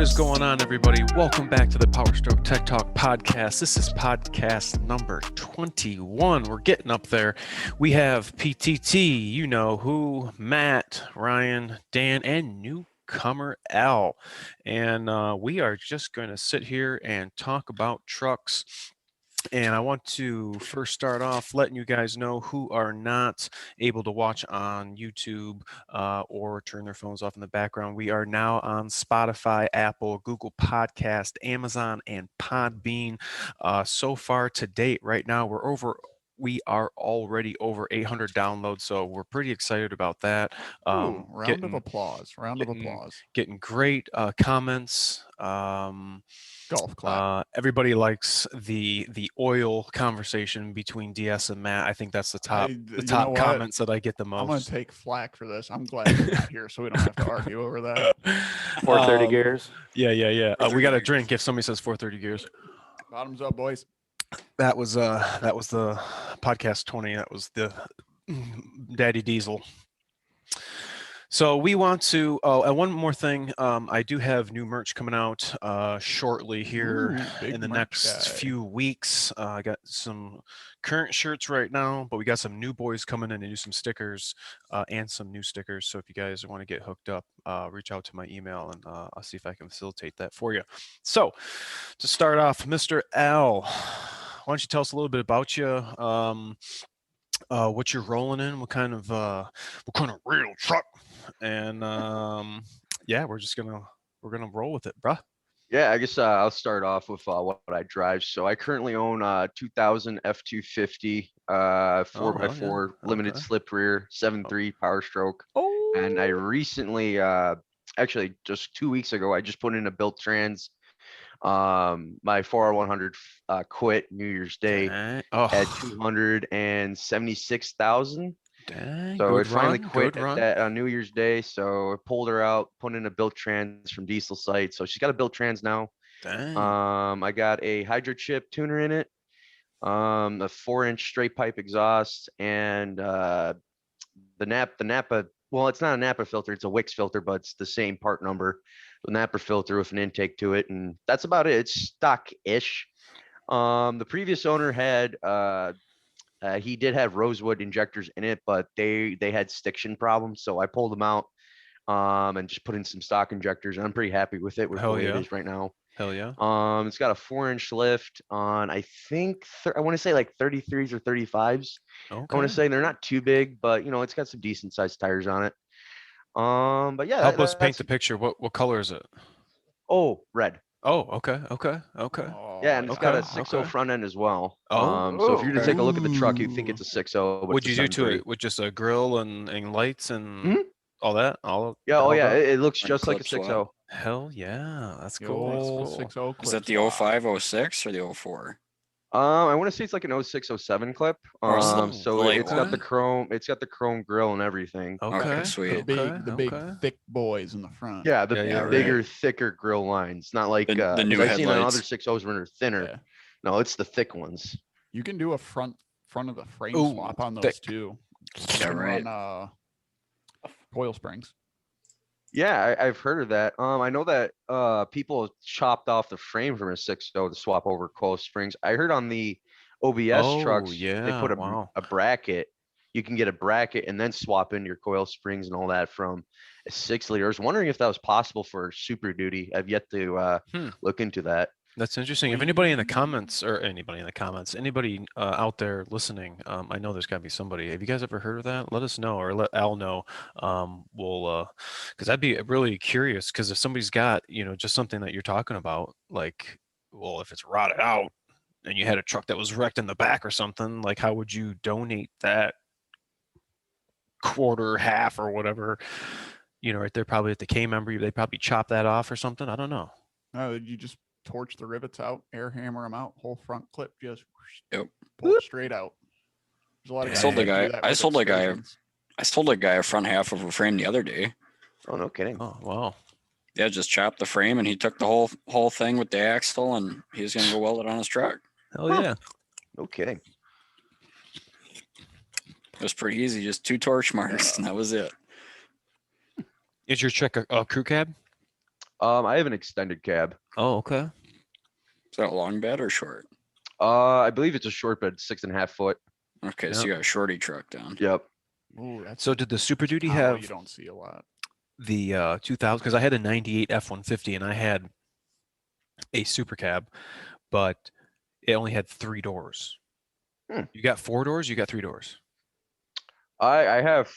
is going on, everybody? Welcome back to the Power Stroke Tech Talk podcast. This is podcast number 21. We're getting up there. We have PTT, you know who, Matt, Ryan, Dan, and newcomer Al. And we are just going to sit here and talk about trucks. And I want to first start off letting you guys know who are not able to watch on YouTube or turn their phones off in the background. We are now on Spotify, Apple, Google Podcast, Amazon, and Podbean. So far to date, right now, we are already over 800 downloads, so we're pretty excited about that. Round of applause. Getting great comments. Golf clap. Everybody likes the oil conversation between DS and Matt. I think that's the top comments that I get the most. I'm gonna take flack for this. I'm glad you're not here, so we don't have to argue over that. 430 gears. Yeah. We got a drink if somebody says 430 gears. Bottoms up, boys. That was the podcast 20. That was the Daddy Diesel. So we want to, and one more thing, I do have new merch coming out shortly here in the next few weeks. I got some current shirts right now, but we got some new boys coming in to do some stickers and some new stickers. So if you guys want to get hooked up, reach out to my email and I'll see if I can facilitate that for you. So to start off, Mr. Al, why don't you tell us a little bit about you? What you're rolling in, what kind of real truck, and yeah, we're gonna roll with it, bruh. Yeah, I guess I'll start off with what I drive. So I currently own 2000 F250 4x4 limited slip rear 7.3 Power Stroke. And I recently, actually just 2 weeks ago, I just put in a built trans. My 4R100 quit New Year's Day at 276,000. So it finally quit at New Year's Day. So I pulled her out, put in a built trans from Diesel site. So she's got a built trans now. I got a hydro chip tuner in it, a 4-inch straight pipe exhaust, and the Napa. Well, it's not a Napa filter, it's a Wix filter, but it's the same part number. The Napa filter with an intake to it, and that's about it. It's stock-ish. The previous owner had he did have rosewood injectors in it, but they had stiction problems, so I pulled them out and just put in some stock injectors, and I'm pretty happy with it with the way it is right now. Hell yeah. It's got a 4-inch lift on, I think I want to say like 33s or 35s. Okay. I want to say they're not too big, but you know, it's got some decent sized tires on it. But yeah, help us paint the picture. What color is it? Oh, red. Oh, okay. Yeah, and it's got a 6.0 front end as well. So if you were to take a look at the truck, you'd think it's a 6.0. What'd you do to it? With just a grill and lights and all that? Yeah, it looks just like a 6.0. Hell yeah, that's cool. 6.0 is that the 05, 06 or the 04? I want to say it's like an 06, 07 clip. So it's got the chrome grill and everything. Okay, sweet. The big thick boys in the front. Yeah, bigger, thicker grill lines. Not like the new I've seen on headlights. other 6.0s when they're thinner. Yeah. No, it's the thick ones. You can do a front of the frame swap on those too. Yeah, right. On coil springs. Yeah, I've heard of that. I know that people chopped off the frame from a 6.0 to swap over coil springs. I heard on the OBS trucks, they put a bracket. You can get a bracket and then swap in your coil springs and all that from a 6-liter. I was wondering if that was possible for Super Duty. I've yet to look into that. That's interesting. If anybody in the comments anybody out there listening, I know there's got to be somebody. Have you guys ever heard of that? Let us know, or let Al know. We'll, because I'd be really curious. Because if somebody's got, just something that you're talking about, like, well, if it's rotted out and you had a truck that was wrecked in the back or something, like, how would you donate that quarter, half, or whatever? Right there, probably at the K member, they probably chop that off or something. I don't know. No, you just torch the rivets out, air hammer them out, whole front clip just pull it straight out. There's a lot of I sold a guy a front half of a frame the other day. Oh, no kidding. Oh, wow. Yeah, just chopped the frame and he took the whole thing with the axle and he's gonna go weld it on his truck. Hell yeah. No kidding. It was pretty easy, just 2 torch marks and that was it. Is your truck a crew cab? I have an extended cab. Oh, okay. Is that a long bed or short? I believe it's a short bed, 6.5 foot. Okay, so Yep. you got a shorty truck down. Yep. Ooh, that's So did the Super Duty you have don't see a lot. the 2000? Because I had a 98 F-150 and I had a Super Cab, but it only had 3 doors. You got 4 doors, you got 3 doors. I have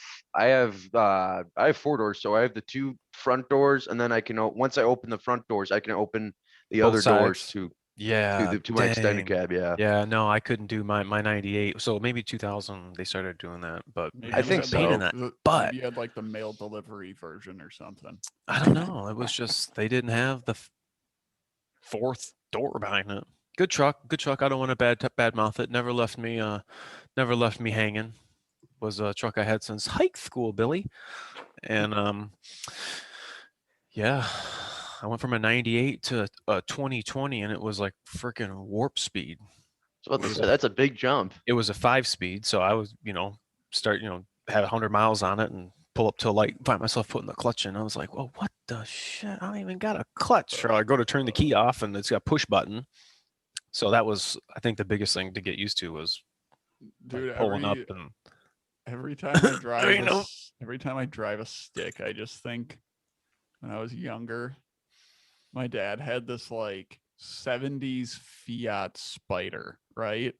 4 doors, so I have the 2 front doors, and then I can once I open the front doors, I can open the Both other doors sides. to Yeah, my extended dang. cab. Yeah. Yeah, no, I couldn't do my 98. So maybe 2000 they started doing that, but Maybe I you think had, pain in so. that. But maybe you had like the mail delivery version or something. I don't know. It was just they didn't have the 4th door behind it. Good truck, good truck. I don't want to bad mouth it. Never left me hanging. Was a truck I had since high school, Billy. And yeah, I went from a 98 to a 2020 and it was like freaking warp speed. So that's a big jump. It was a 5-speed, so I was, had 100 miles on it and pull up to a light, find myself putting the clutch in. I was like, well, what the shit? I don't even got a clutch. Or I go to turn the key off and it's got a push button. So that was, I think, the biggest thing to get used to was Dude, pulling up and every time I drive You know. every time I drive a stick, I just think when I was younger, my dad had this like 70s Fiat Spider, right?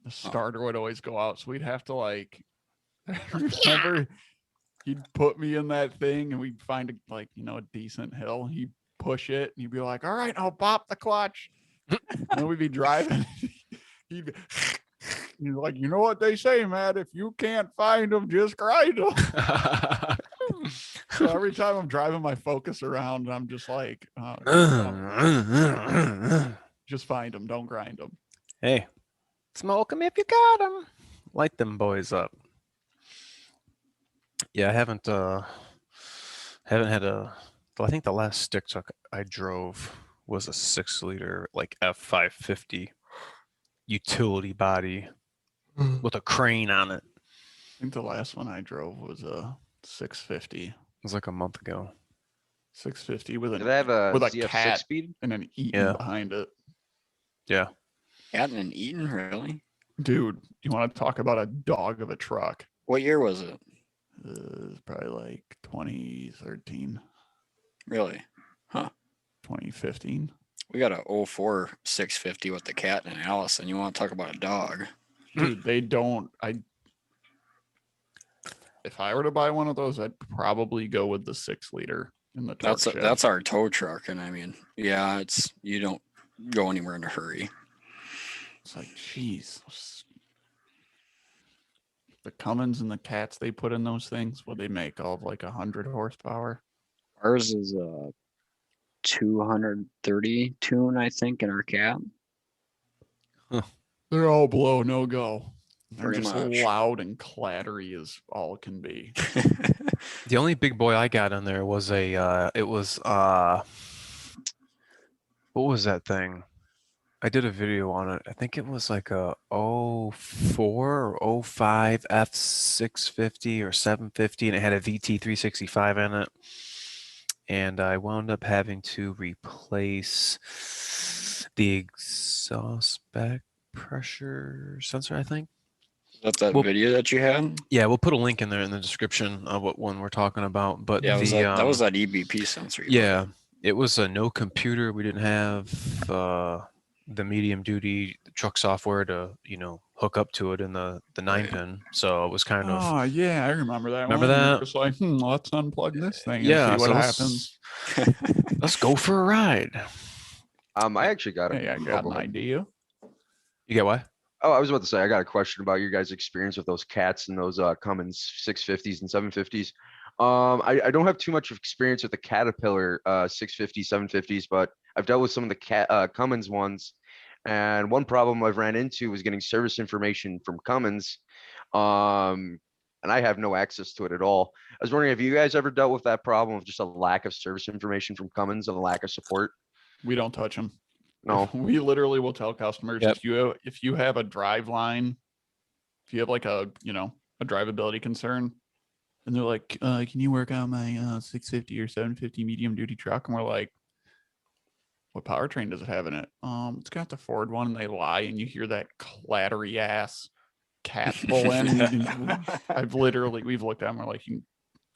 The starter would always go out, so we'd have to like I remember he'd put me in that thing and we'd find a decent hill. He'd push it and he'd be like, all right, I'll pop the clutch. And then we'd be driving. He's like, you know what they say, Matt? If you can't find them, just grind them. So every time I'm driving my Focus around, I'm just like, just find them, don't grind them. Hey, smoke them if you got them. Light them boys up. Yeah, I haven't had I think the last stick truck I drove was a 6-liter like F550 utility body with a crane on it. I think the last one I drove was a 650. It was like a month ago. 650 with Do they have a with a ZF cat 6-speed? and an Eaton behind it. Yeah. Cat and an Eaton, really? Dude, you want to talk about a dog of a truck? What year was it? It was probably like 2013, Really? Huh. 2015. We got a 04 650 with the cat and Allison. You want to talk about a dog? Dude, they don't. If I were to buy one of those, I'd probably go with the 6-liter in the torque shed. That's our tow truck, and I mean, yeah, it's you don't go anywhere in a hurry. It's like, geez, the Cummins and the Cats they put in those things, what they make all of like 100 horsepower. Ours is a 230 tune, I think, in our cat. They're all blow, no go. They're Pretty just much. loud and clattery as all can be. The only big boy I got on there was what was that thing? I did a video on it. I think it was like a 04 or 05 F650 or 750, and it had a VT365 in it. And I wound up having to replace the exhaust back pressure sensor, I think. That's that video that you had? Yeah, we'll put a link in there in the description of what one we're talking about. But yeah, that was that EBP sensor. Yeah, it was a no computer. We didn't have the medium duty truck software to hook up to it in the 9-pin. So it was kind of. Oh yeah, I remember that. Remember one. that? You're just like, let's unplug this thing and Yeah, see what so happens. Let's go for a ride. I actually got Hey, I got an idea. You get what? Oh, I was about to say, I got a question about your guys' experience with those Cats and those Cummins 650s and 750s. I don't have too much experience with the Caterpillar 650, 750s, but I've dealt with some of the Cummins ones. And one problem I've ran into was getting service information from Cummins. And I have no access to it at all. I was wondering, have you guys ever dealt with that problem of just a lack of service information from Cummins and a lack of support? We don't touch them. No. We literally will tell customers if you have a drive line, if you have like a drivability concern, And they're like, can you work on my 650 or 750 medium duty truck? And we're like, what powertrain does it have in it? It's got the Ford one. And they lie, and you hear that clattery ass cat pull in. We've looked at them. We're like, you can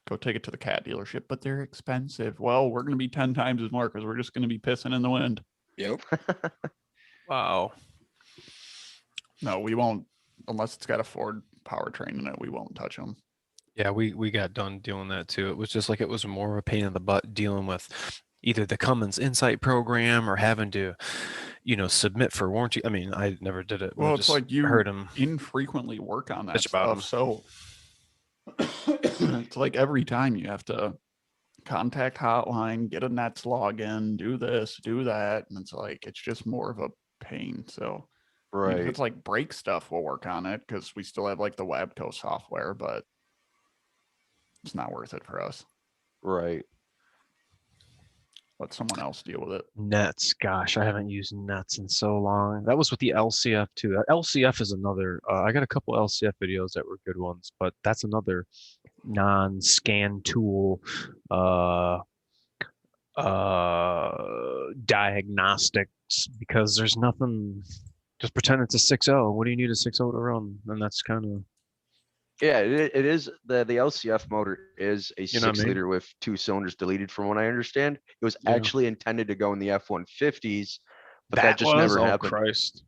go take it to the cat dealership, but they're expensive. Well, we're going to be 10 times as more because we're just going to be pissing in the wind. Yep. Wow. No, we won't, unless it's got a Ford powertrain in it. We won't touch them. Yeah, we got done doing that too. It was just like it was more of a pain in the butt dealing with either the Cummins Insight program or having to, submit for warranty. I mean, I never did it. Well, it's like you heard him infrequently work on that bitch about stuff. So it's like every time you have to contact hotline, get a Nets login, do this, do that. And it's like, it's just more of a pain. So Right. if it's like brake stuff, we'll work on it because we still have like the Wabco software, but it's not worth it for us. Right. Let someone else deal with it. Nets. Gosh, I haven't used Nets in so long. That was with the LCF too. LCF is another. I got a couple LCF videos that were good ones, but that's another non-scan tool diagnostics, because there's nothing. Just pretend it's a 6.0. What do you need a 6.0 to run? And that's kind of. Yeah, it is the LCF motor is a You know what I 6-liter with 2 cylinders deleted, from what I understand. It was Yeah. actually intended to go in the F-150s, but that just never happened. Christ.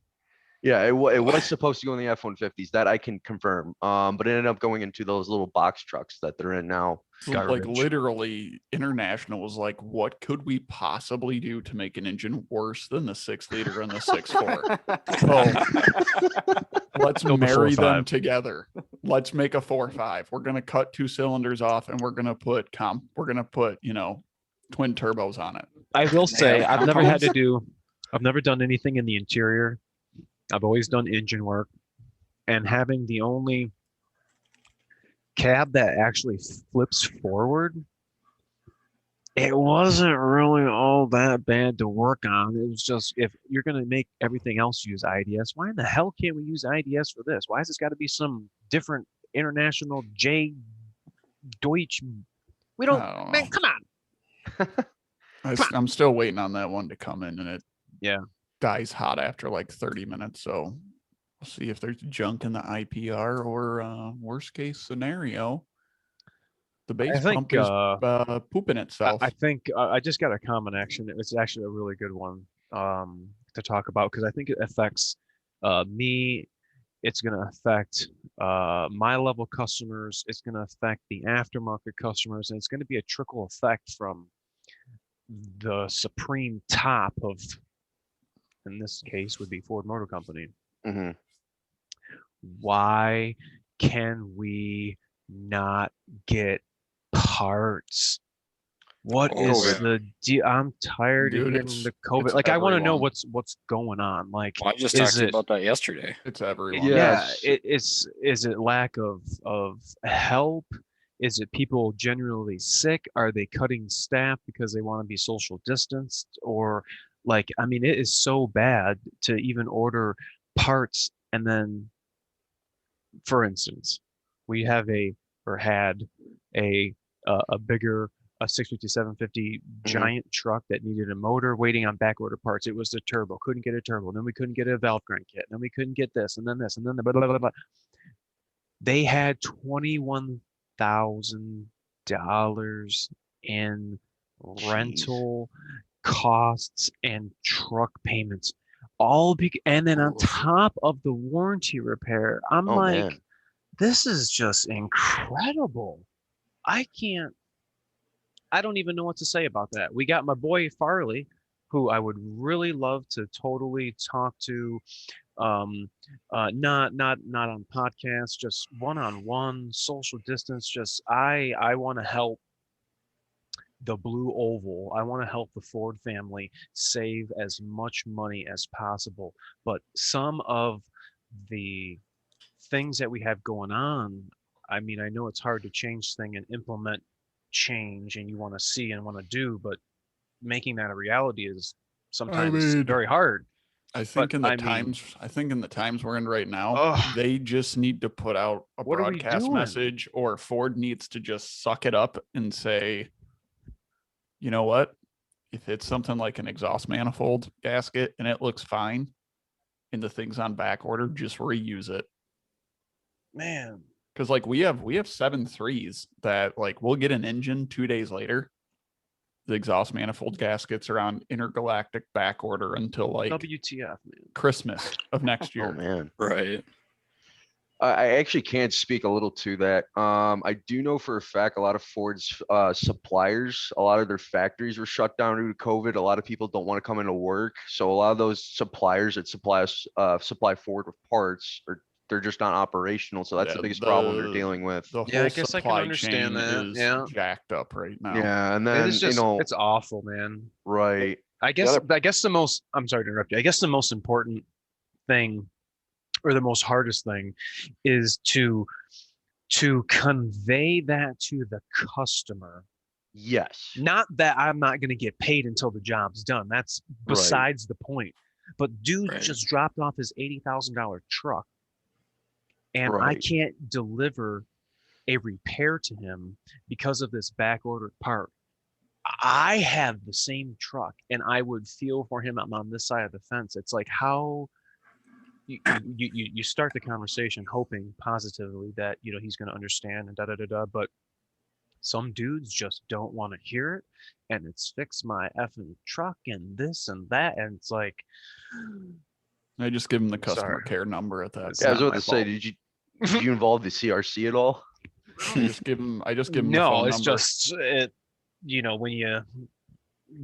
Yeah, it was supposed to go in the F-150s. That I can confirm. But it ended up going into those little box trucks that they're in now. Like Garbage. literally, International was like, what could we possibly do to make an engine worse than the 6-liter and the 6.4? Let's Build a marry 4.5. them together. Let's make a 4.5. We're gonna cut 2 cylinders off, and we're gonna put twin turbos on it. I will say have I've never done anything in the interior. I've always done engine work, and having the only cab that actually flips forward, it wasn't really all that bad to work on. It was just, if you're going to make everything else use IDS, why in the hell can't we use IDS for this? Why has this got to be some different international J Deutsch? We don't, I don't man, know. come on. I'm still waiting on that one to come in, and it dies hot after like 30 minutes. So we'll see if there's junk in the IPR or worst case scenario, the base pump is pooping itself. I think I just got a comment action. It's actually a really good one to talk about, because I think it affects me. It's going to affect my level customers. It's going to affect the aftermarket customers, and it's going to be a trickle effect from the supreme top of, in this case, would be Ford Motor Company. Mm-hmm. Why can we not get parts? What is the deal? I'm tired of getting the COVID. Like, I want to know what's going on. Like, I just talked to you about that yesterday. It's everyone. Yeah, is it lack of help? Is it people genuinely sick? Are they cutting staff because they want to be social distanced? Or, like, I mean, it is so bad to even order parts. And then, for instance, we had a bigger 650, 750 giant truck that needed a motor, waiting on back order parts. It was the turbo, couldn't get a turbo. Then we couldn't get a valve crank kit. Then we couldn't get this, and then this, and then the blah, blah, blah, blah. They had $21,000 in rental costs and truck payments, and then on top of the warranty repair. I'm man. This is just incredible. I don't even know what to say about that. We got my boy Farley, who I would really love to totally talk to, not on podcasts, just one-on-one, social distance. Just I want to help the Blue Oval. I want to help the Ford family save as much money as possible. But some of the things that we have going on, I mean, I know it's hard to change things and implement change, and you want to see and want to do, but making that a reality is sometimes very hard. I think But in the I mean- times, I think in the times we're in right now, Ugh. they just need to put out a What are we broadcast doing? message, or Ford needs to just suck it up and say, you know what? If it's something like an exhaust manifold gasket and it looks fine and the thing's on back order, just reuse it. Man. Cause like we have 7.3s that like we'll get an engine 2 days later. The exhaust manifold gaskets are on intergalactic back order until like WTF, man. Christmas of next Oh year. man. Right. I actually can't speak a little to that. I do know for a fact a lot of Ford's suppliers, a lot of their factories were shut down due to COVID. A lot of people don't want to come into work, so a lot of those suppliers that supply Ford with parts, or they're just not operational. So that's Yeah, the biggest problem they're dealing with. The Yeah, I whole guess I can supply understand chain that, is yeah. jacked up right now. Yeah, and It then is just, you know, it's awful, man. right? I guess the most, I'm sorry to interrupt you. I guess the most important thing, or the most hardest thing, is to convey that to the customer. Yes. Not that I'm not going to get paid until the job's done. That's besides the point. But dude Right. just dropped off his $80,000 truck, and I Right. can't deliver a repair to him because of this back ordered part. I have the same truck, and I would feel for him. I'm on this side of the fence. It's like how you start the conversation hoping positively that he's going to understand and da da da da, but some dudes just don't want to hear it, and it's fix my effing truck and this and that, and it's like, I just give them the customer Sorry. care number at that. It's Yeah, I was not about my to say, fault. did you involve the CRC at all? I just give them the no, phone it's number. just when you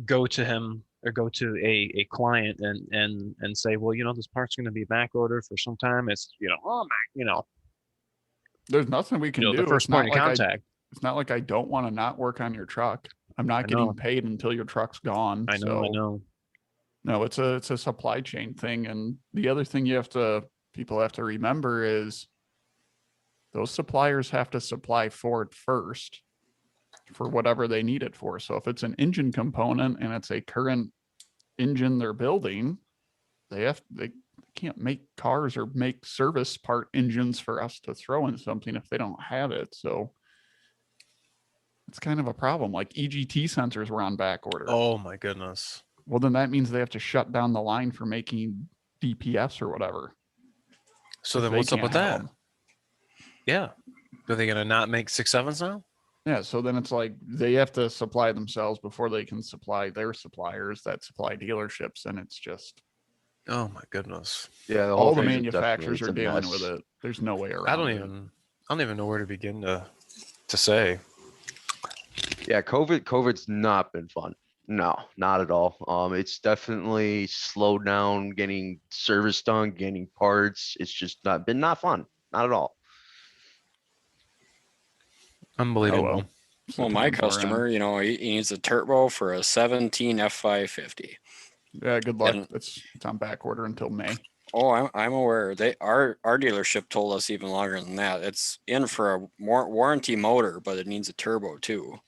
go to him or go to a client and say, well, this part's going to be back ordered for some time. It's oh my, There's nothing we can do. the first It's not point of like contact. it's not like I don't want to not work on your truck. I'm not I getting know. paid until your truck's gone. I know. So no, it's a supply chain thing. And the other thing people have to remember is those suppliers have to supply Ford first for whatever they need it for. So if it's an engine component and it's a current engine they're building, they can't make cars or make service part engines for us to throw in something if they don't have it. So it's kind of a problem. Like EGT sensors were on back order. Oh my goodness. Well, then that means they have to shut down the line for making DPFs or whatever. So if then they what's up with can't have that? them. Yeah. Are they going to not make 6.7s now? Yeah, so then it's like they have to supply themselves before they can supply their suppliers that supply dealerships, and it's just Oh my goodness. Yeah, the all whole the thing's manufacturers are definitely- it's a dealing with mess. it. There's no way around I don't it. even know where to begin to say. Yeah, COVID's not been fun. No, not at all. It's definitely slowed down getting service done, getting parts. It's just not fun. Not at all. Unbelievable. well. It's the Well, my times we're in. customer, he needs a turbo for a 17 F550. Yeah, good luck. and- It's on back order until May. Oh, I'm aware. Our dealership told us even longer than that. It's in for a warranty motor, but it needs a turbo too.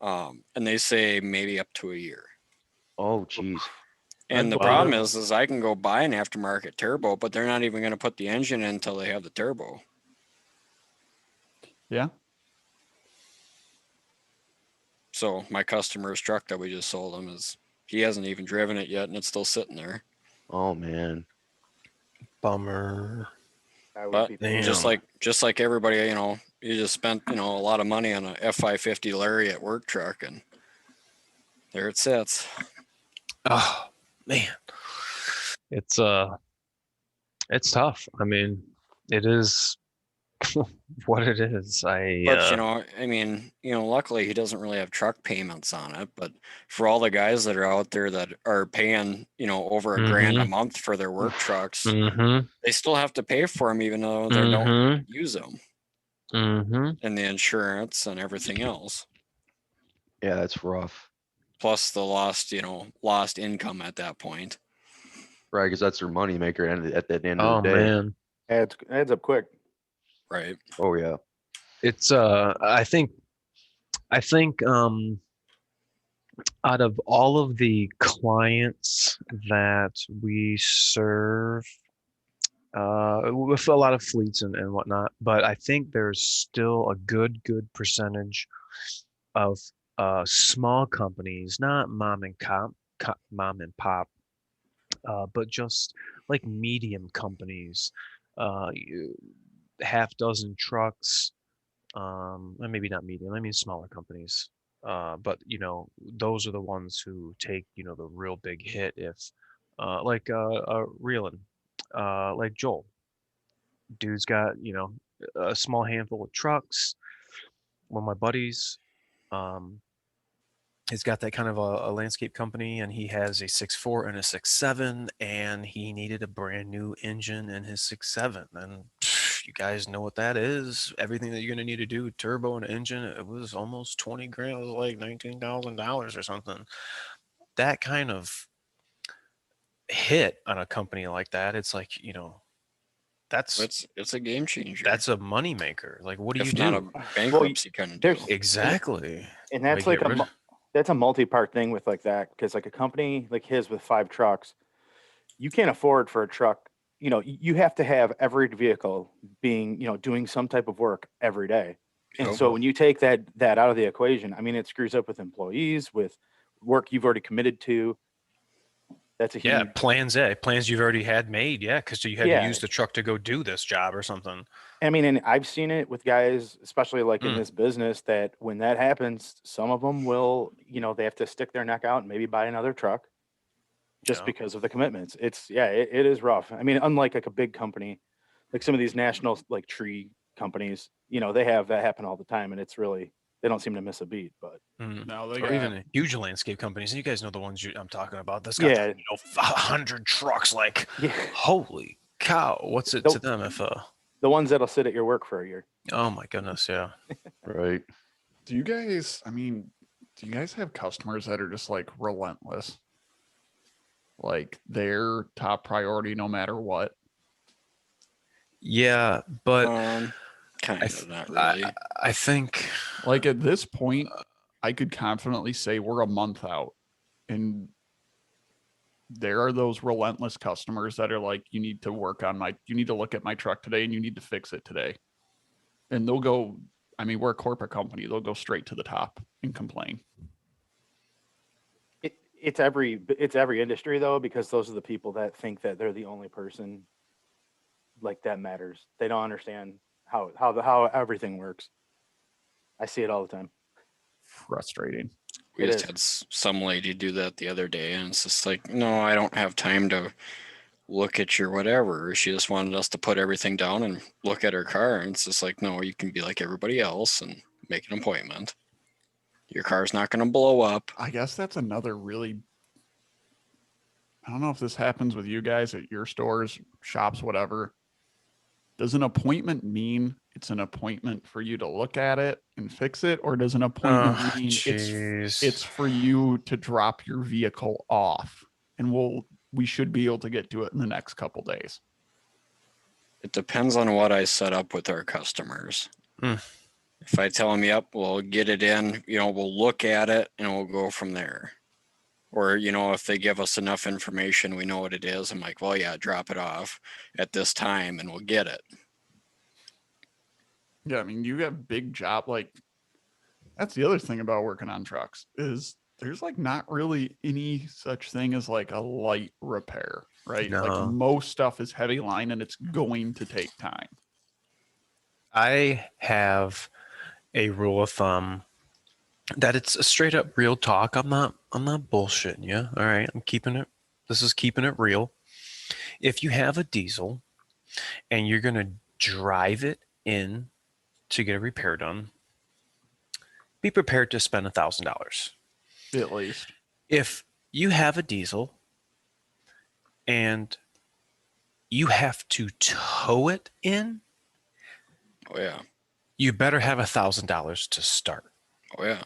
And they say maybe up to a year. Oh, geez. And the Wow. problem is I can go buy an aftermarket turbo, but they're not even going to put the engine in until they have the turbo. Yeah. So my customer's truck that we just sold him he hasn't even driven it yet, and it's still sitting there. Oh man. Bummer. But just like everybody, you just spent a lot of money on a F550 Lariat work truck, and there it sits. Oh man. It's tough. I mean, it is what it is. But luckily he doesn't really have truck payments on it. But for all the guys that are out there that are paying, over $1,000 a month for their work trucks, they still have to pay for them, even though they don't use them, and the insurance and everything else. Yeah, that's rough. Plus the lost income at that point. Right, because that's their money maker at the end of Oh the day. man. Adds up quick. Right. Oh yeah. It's I think Out of all of the clients that we serve, with a lot of fleets and whatnot, but I think there's still a good percentage of small companies, not mom and pop, but just like medium companies, half dozen trucks, and maybe not medium, I mean smaller companies. But those are the ones who take, the real big hit if, like Reelin, like Joel. Dude's got, a small handful of trucks. One of my buddies, um, he's got that kind of a landscape company, and he has a 6.4 and a 6.7, and he needed a brand new engine in his 6.7. And you guys know what that is. Everything that you're going to need to do, turbo and engine, it was almost 20 grand. It was like $19,000 or something. That kind of hit on a company like that, it's like, it's a game changer. That's a money maker. Like, what do you not do? A bankruptcy kind of deal. Exactly. And that's like that's a multi-part thing with like that, because like a company like his with 5 trucks, you can't afford for a truck. You have to have every vehicle being, doing some type of work every day. And so when you take that out of the equation, I mean, it screws up with employees, with work you've already committed to. That's a huge plans you've already had made. Yeah, because you had to use the truck to go do this job or something. I mean, and I've seen it with guys, especially like in this business, that when that happens, some of them will, they have to stick their neck out and maybe buy another truck just because of the commitments. It is rough. I mean, unlike like a big company, like some of these national like tree companies, they have that happen all the time, and it's really, they don't seem to miss a beat. But no, or even huge landscape companies, and you guys know the ones I'm talking about. That's got 100 trucks. Like, holy cow, what's it to them if the ones that'll sit at your work for a year? Oh my goodness, yeah. Right. Do you guys have customers that are just like relentless? Like their top priority no matter what? Yeah, but kind of not really. I think like at this point, I could confidently say we're a month out, and there are those relentless customers that are like, you need to look at my truck today, and you need to fix it today. And they'll go, I mean, we're a corporate company. They'll go straight to the top and complain. It's every industry though, because those are the people that think that they're the only person like that matters. They don't understand how everything works. I see it all the time. Frustrating. We just had some lady do that the other day, and it's just like, no, I don't have time to look at your whatever. She just wanted us to put everything down and look at her car, and it's just like, no, you can be like everybody else and make an appointment. Your car's not going to blow up. I guess that's another really, I don't know if this happens with you guys at your stores, shops, whatever. Does an appointment mean it's an appointment for you to look at it and fix it? Or does an appointment mean it's for you to drop your vehicle off, and we should be able to get to it in the next couple days? It depends on what I set up with our customers. If I tell them, yep, we'll get it in, we'll look at it and we'll go from there. Or, if they give us enough information, we know what it is. I'm like, well, yeah, drop it off at this time and we'll get it. Yeah, I mean, you have big job. Like, that's the other thing about working on trucks is there's like not really any such thing as like a light repair, right? No. Like most stuff is heavy line and it's going to take time. I have a rule of thumb that it's a straight up real talk. I'm not bullshitting you. All right. This is keeping it real. If you have a diesel and you're going to drive it in to get a repair done, be prepared to spend $1,000. At least. If you have a diesel and you have to tow it in, oh yeah, you better have $1,000 to start. Oh yeah.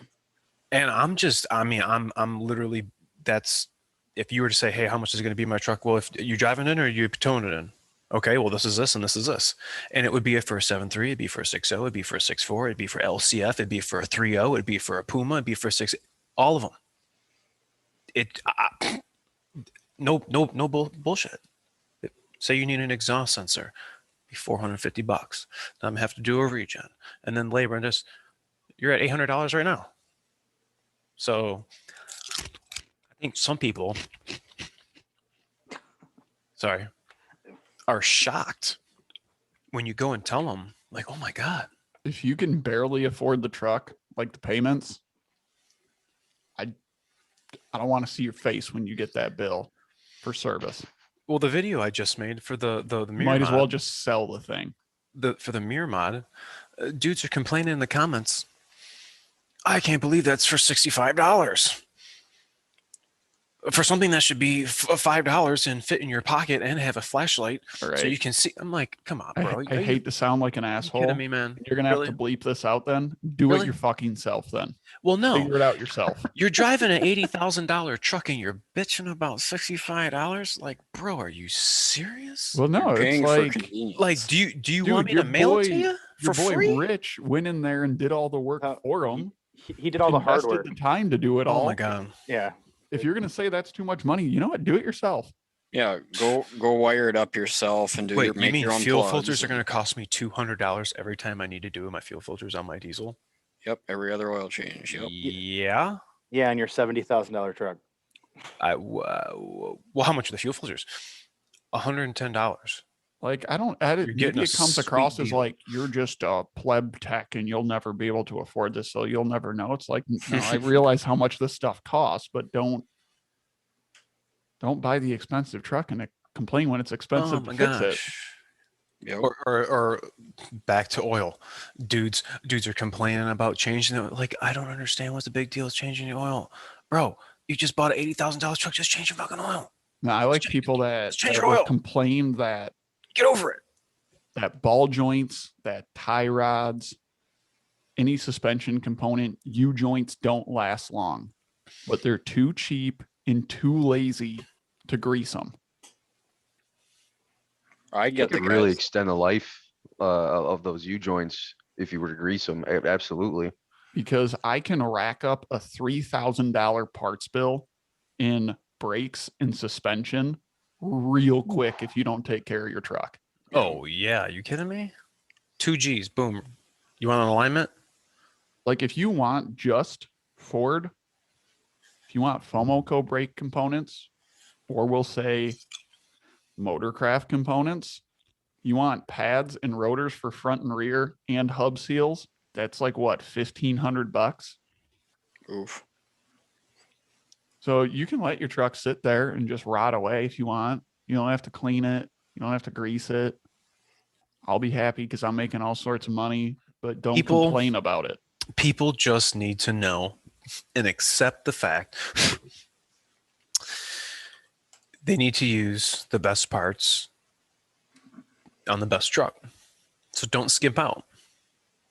And I'm literally, that's, if you were to say, hey, how much is it going to be my truck? Well, if you driving in or you towing it in? Okay, well, this is this and this is this. And it would be for a 7.3, it'd be for a 6.0, it'd be for a 6.4, it'd be for LCF, it'd be for a 3.0, it'd be for a Puma, it'd be for a 6, all of them. bullshit. Say you need an exhaust sensor, be $450. Then I'm gonna have to do a regen, and then labor, and just you're at $800 right now. So I think some people, are shocked when you go and tell them, like, oh my God. If you can barely afford the truck, like the payments, I don't want to see your face when you get that bill for service. Well, the video I just made for the mirror might as well mod, just sell the thing. For the mirror mod, dudes are complaining in the comments. I can't believe that's for $65 for something that should be $5 and fit in your pocket and have a flashlight so you can see. I'm like, come on, bro. I hate to sound like an asshole. Kidding me, man? You're gonna have to bleep this out. Then do it your fucking self. Then well, no, figure it out yourself. You're driving an $80,000 truck and you're bitching about $65. Like, bro, are you serious? Well, no, it's like, do you want me to mail it to you for free? Your boy Rich went in there and did all the work for him. He did all the hard work. The time to do it all. Oh my God. Yeah. If you're gonna say that's too much money, you know what? Do it yourself. Yeah, go wire it up yourself and do Wait, your make you mean your own fuel plugs. filters are going to cost me $200 every time I need to do my fuel filters on my diesel? Yep, every other oil change. Yep. Yeah. Yeah, and your $70,000 truck. Well, how much are the fuel filters? $110. Like, I don't edit. Maybe it comes across as like you're just a pleb tech and you'll never be able to afford this, so you'll never know. It's like, no, I realize how much this stuff costs, but don't buy the expensive truck and complain when it's expensive to fix it. Yep. Or back to oil. Dudes are complaining about changing it. Like, I don't understand what's the big deal is changing the oil. Bro, you just bought an $80,000 truck, just change your fucking oil. No, I like people that will complain that get over it. That ball joints, that tie rods, any suspension component, U-joints don't last long, but they're too cheap and too lazy to grease them. I get the guys. Really extend the life of those U-joints if you were to grease them. Absolutely. Because I can rack up a $3,000 parts bill in brakes and suspension real quick if you don't take care of your truck. Oh yeah, you kidding me? 2 G's, boom. You want an alignment? Like if you want just Ford, if you want Fomoco brake components, or we'll say Motorcraft components, you want pads and rotors for front and rear and hub seals, that's like what, $1,500? Oof. So you can let your truck sit there and just rot away if you want. You don't have to clean it. You don't have to grease it. I'll be happy because I'm making all sorts of money, but don't complain about it. People just need to know and accept the fact they need to use the best parts on the best truck. So don't skip out.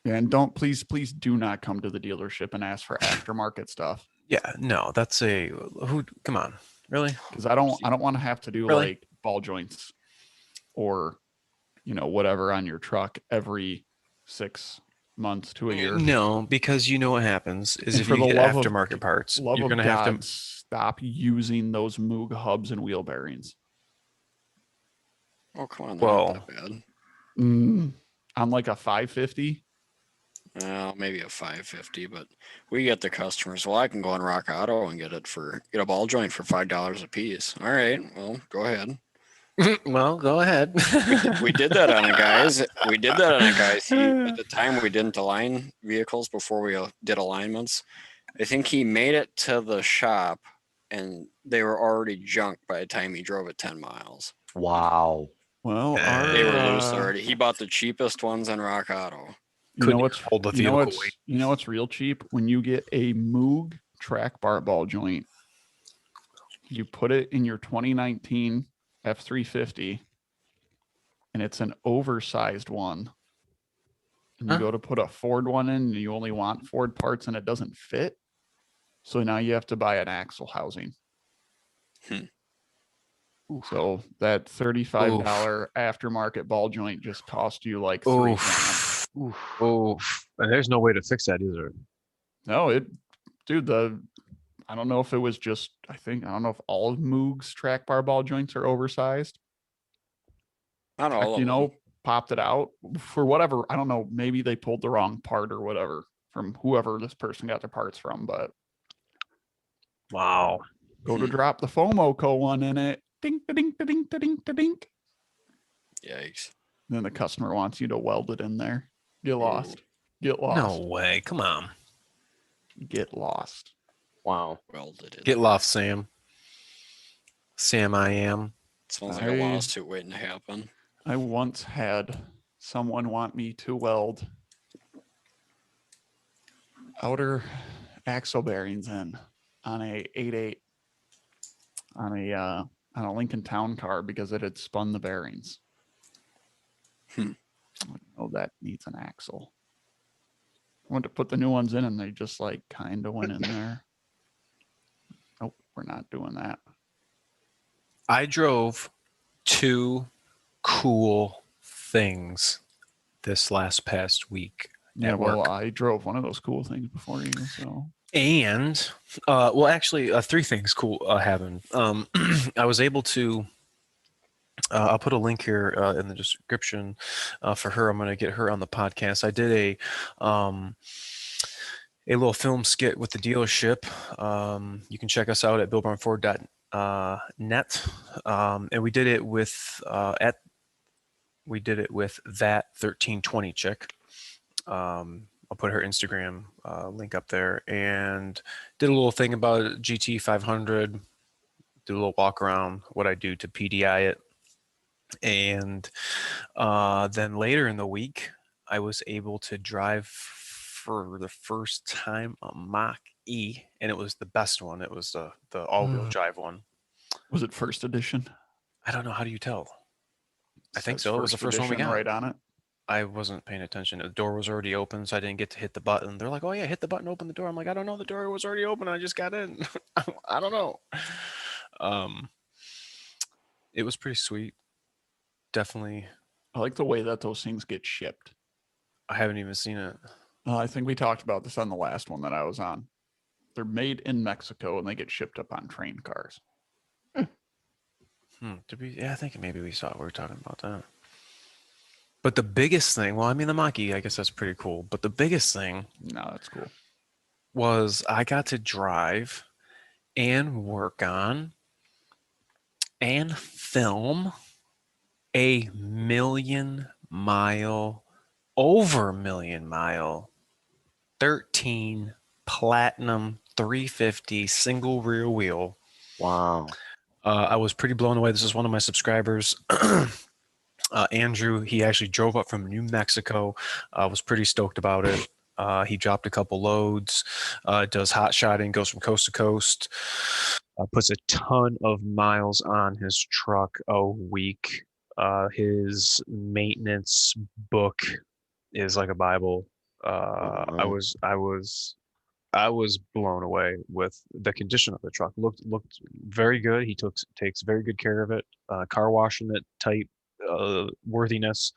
Yeah, and please do not come to the dealership and ask for aftermarket stuff. Yeah, no, come on, really? Because I don't want to have to do like ball joints or whatever on your truck every 6 months to a year. No, because you know what happens is if you get aftermarket parts, you're going to have to stop using those Moog hubs and wheel bearings. Oh, come on. Well, not that bad. On like a 550. Maybe a 550, but we get the customers. Well, I can go on Rock Auto and get a ball joint for $5 a piece. All right, well, go ahead. Well, go ahead. we did that on a guy's. We did that on a guy's. At the time, we didn't align vehicles before we did alignments. I think he made it to the shop, and they were already junk by the time he drove it 10 miles. Wow. Well, they were loose already. He bought the cheapest ones on Rock Auto. You know what's real cheap? When you get a Moog track bar ball joint, you put it in your 2019 F350, and it's an oversized one. And you go to put a Ford one in, and you only want Ford parts, and it doesn't fit. So now you have to buy an axle housing. So that $35 aftermarket ball joint just cost you like $3,000. Oh, and there's no way to fix that either. No, the I don't know if it was just, I don't know if all of Moog's track bar ball joints are oversized. Not all of them. Popped it out for whatever. I don't know. Maybe they pulled the wrong part or whatever from whoever this person got their parts from, but wow. Go to drop the FOMO one in it. Dink, dink, dink, dink, dink. Yikes. Then the customer wants you to weld it in there. Get lost. Get lost. No way. Come on. Get lost. Wow. Welded in. Get lost, Sam. Sam, I am. Sounds like a lawsuit waiting to happen. I once had someone want me to weld outer axle bearings in on a 8.8 on a Lincoln Town car because it had spun the bearings. Oh, that needs an axle. I went to put the new ones in and they just like kind of went in there. Nope, we're not doing that. I drove 2 cool things this past week. Yeah, well, I drove one of those cool things before you, so. And well, actually, 3 things cool happened. I was able to. I'll put a link here in the description for her. I'm going to get her on the podcast. I did a little film skit with the dealership. You can check us out at billbarnford.net, and we did it with that 1320 chick. I'll put her Instagram link up there, and did a little thing about GT 500. Do a little walk around what I do to PDI it. And then later in the week, I was able to drive for the first time a Mach-E, and it was the best one. It was the all-wheel drive one. Was it first edition? I don't know. How do you tell? I think so. It was the first one we got. Right on it. I wasn't paying attention. The door was already open, so I didn't get to hit the button. They're like, "Oh yeah, hit the button, open the door." I'm like, "I don't know. The door was already open. I just got in. I don't know." It was pretty sweet. Definitely. I like the way that those things get shipped. I haven't even seen it. I think we talked about this on the last one that I was on. They're made in Mexico and they get shipped up on train cars. I think maybe we were talking about that. But the biggest thing, well, I mean, the Mach-E, I guess that's pretty cool. But the biggest thing, no, that's cool, was I got to drive and work on and film a over a million mile 13 Platinum 350 single rear wheel. Wow. I was pretty blown away. This is one of my subscribers, Andrew. He actually drove up from New Mexico. Was pretty stoked about it. He dropped a couple loads, does hot shotting, goes from coast to coast, puts a ton of miles on his truck a week. His maintenance book is like a Bible. I was blown away with the condition of the truck. Looked very good. He takes very good care of it. Car washing it type worthiness.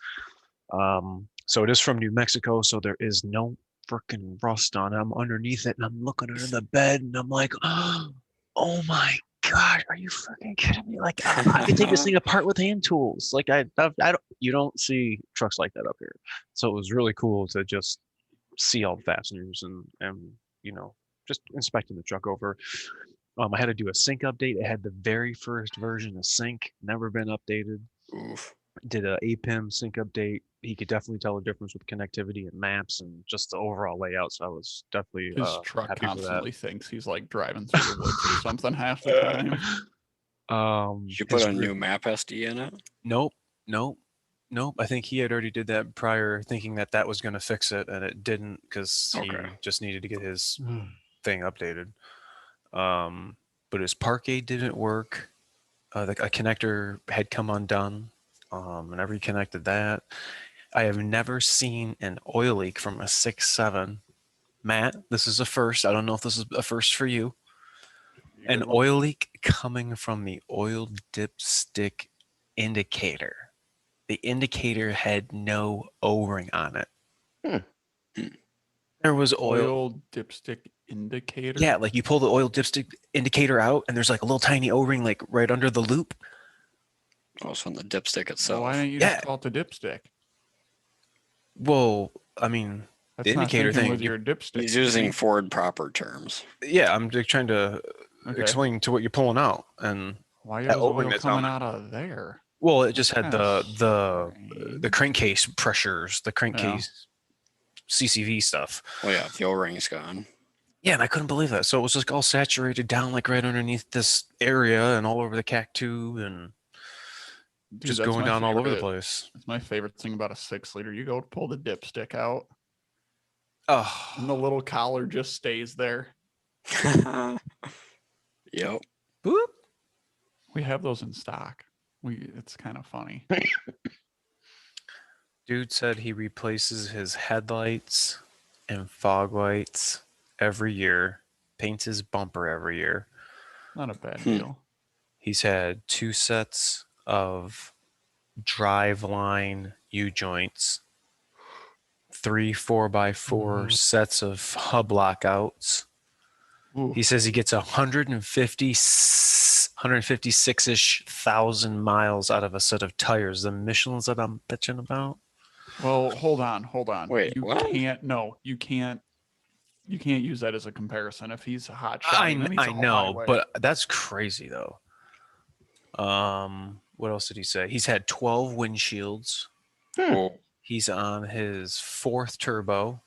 So it is from New Mexico, so there is no freaking rust on it. I'm underneath it and I'm looking under the bed and I'm like, oh my gosh, are you freaking kidding me? Like I can take this thing apart with hand tools. Like you don't see trucks like that up here. So it was really cool to just see all the fasteners and just inspecting the truck over. I had to do a sync update. It had the very first version of sync, never been updated. Oof. Did a APIM sync update. He could definitely tell the difference with connectivity and maps and just the overall layout. So I was definitely his truck happy constantly thinks he's like driving through the woods or something half the time. Did you put a new map SD in it? Nope. I think he had already did that prior, thinking that was going to fix it, and it didn't because he just needed to get his thing updated. But his park aid didn't work. A connector had come undone. And I reconnected that. I have never seen an oil leak from a 6.7. Matt, this is a first. I don't know if this is a first for you. An oil leak coming from the oil dipstick indicator. The indicator had no O-ring on it. There was oil dipstick indicator? Yeah, like you pull the oil dipstick indicator out, and there's like a little tiny O-ring like right under the loop. Also on the dipstick itself. So why don't you just call it the dipstick? Well, I mean, that's the indicator thing. With your dipstick. He's using Ford proper terms. Yeah, I'm trying to explain to what you're pulling out, and why is oil coming out of there? Well, it just had the crankcase pressures, the crankcase CCV stuff. Oh yeah, the O-ring's gone. Yeah, and I couldn't believe that. So it was just all saturated down like right underneath this area and all over the CAC tube and just going down all over the place. That's my favorite thing about a 6-liter. You go pull the dipstick out. Oh. And the little collar just stays there. Yep. Boop. We have those in stock. It's kind of funny. Dude said he replaces his headlights and fog lights every year, paints his bumper every year. Not a bad deal. He's had 2 sets of driveline U-joints, 3 4x4 sets of hub lockouts. Ooh. He says he gets 156-ish thousand miles out of a set of tires. The Michelin's that I'm bitching about. Well, hold on. Wait, what? You can't use that as a comparison. If he's a hot shot, I know, but that's crazy though. What else did he say? He's had 12 windshields. He's on his 4th turbo.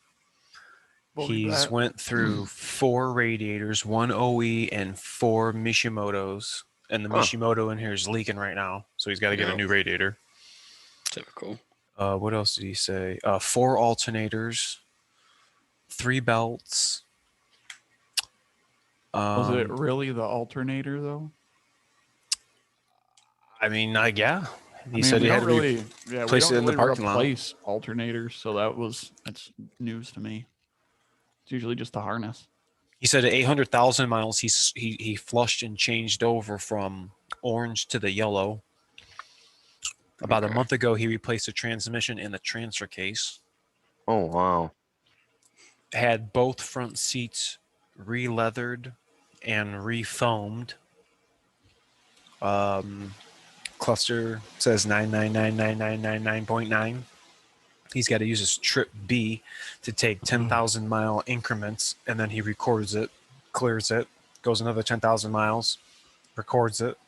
He's went through 4 radiators, 1 OE, and 4 Mishimotos. And the Mishimoto in here is leaking right now, so he's got to get a new radiator. Typical. What else did he say? 4 alternators, 3 belts. Was it really the alternator though? I mean, yeah. He said he had to replace it in the parking lot. Alternators, so that's news to me. It's usually just the harness. He said at 800,000 miles, he flushed and changed over from orange to the yellow. About a month ago, he replaced the transmission in the transfer case. Oh, wow. Had both front seats re-leathered and re-foamed. Cluster says 9999999.9. He's got to use his trip B to take 10,000 mile increments, and then he records it, clears it, goes another 10,000 miles, records it.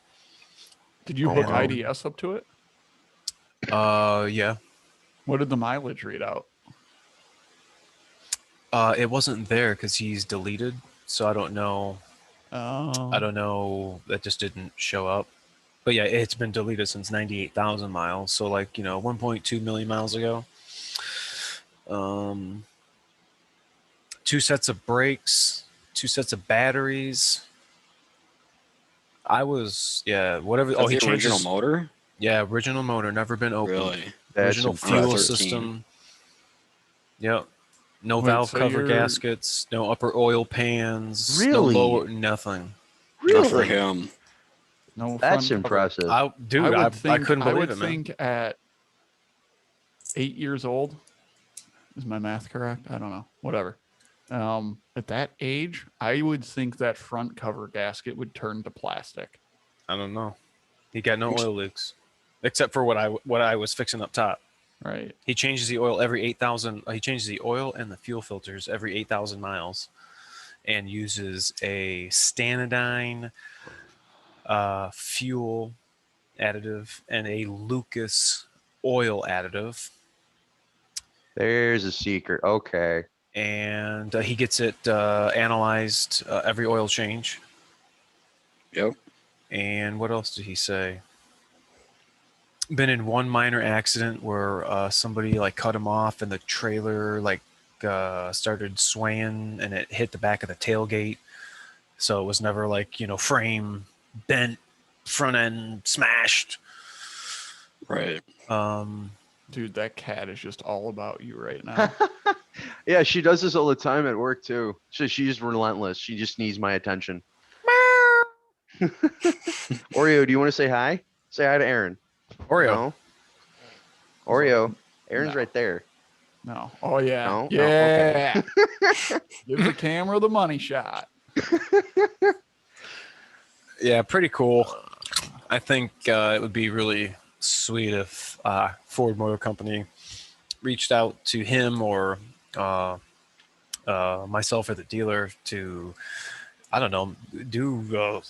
Did you hook IDS up to it? Yeah. What did the mileage read out? It wasn't there because he's deleted, so I don't know. I don't know. That just didn't show up. But yeah, it's been deleted since 98,000 miles. So 1.2 million miles ago. 2 sets of brakes, 2 sets of batteries. Whatever. He changed original motor. Yeah, original motor, never been opened. Really? Original fuel system. Yep. No valve cover gaskets, no upper oil pans, really? No lower, nothing. Really? Good for him. No, that's impressive. I couldn't believe it, man. I think at 8 years old, is my math correct? I don't know. Whatever. At that age, I would think that front cover gasket would turn to plastic. I don't know. He got no oil leaks, except for what I was fixing up top. Right. He changes the oil every 8,000. He changes the oil and the fuel filters every 8,000 miles, and uses a Stanadyne fuel additive and a Lucas oil additive. There's a secret. Okay. And he gets it analyzed every oil change. Yep. And what else did he say? Been in one minor accident where somebody cut him off and the trailer started swaying and it hit the back of the tailgate. So it was never frame bent, front end smashed. Right. Dude, that cat is just all about you right now. Yeah, she does this all the time at work too. She's relentless. She just needs my attention. Oreo, do you want to say hi? Say hi to Aaron. Oreo. No? Oreo. Aaron's right there. No. Oh yeah. No? Yeah. Oh, okay. Give the camera the money shot. Yeah, pretty cool. I think it would be really sweet if Ford Motor Company reached out to him or myself at the dealer to, I don't know, do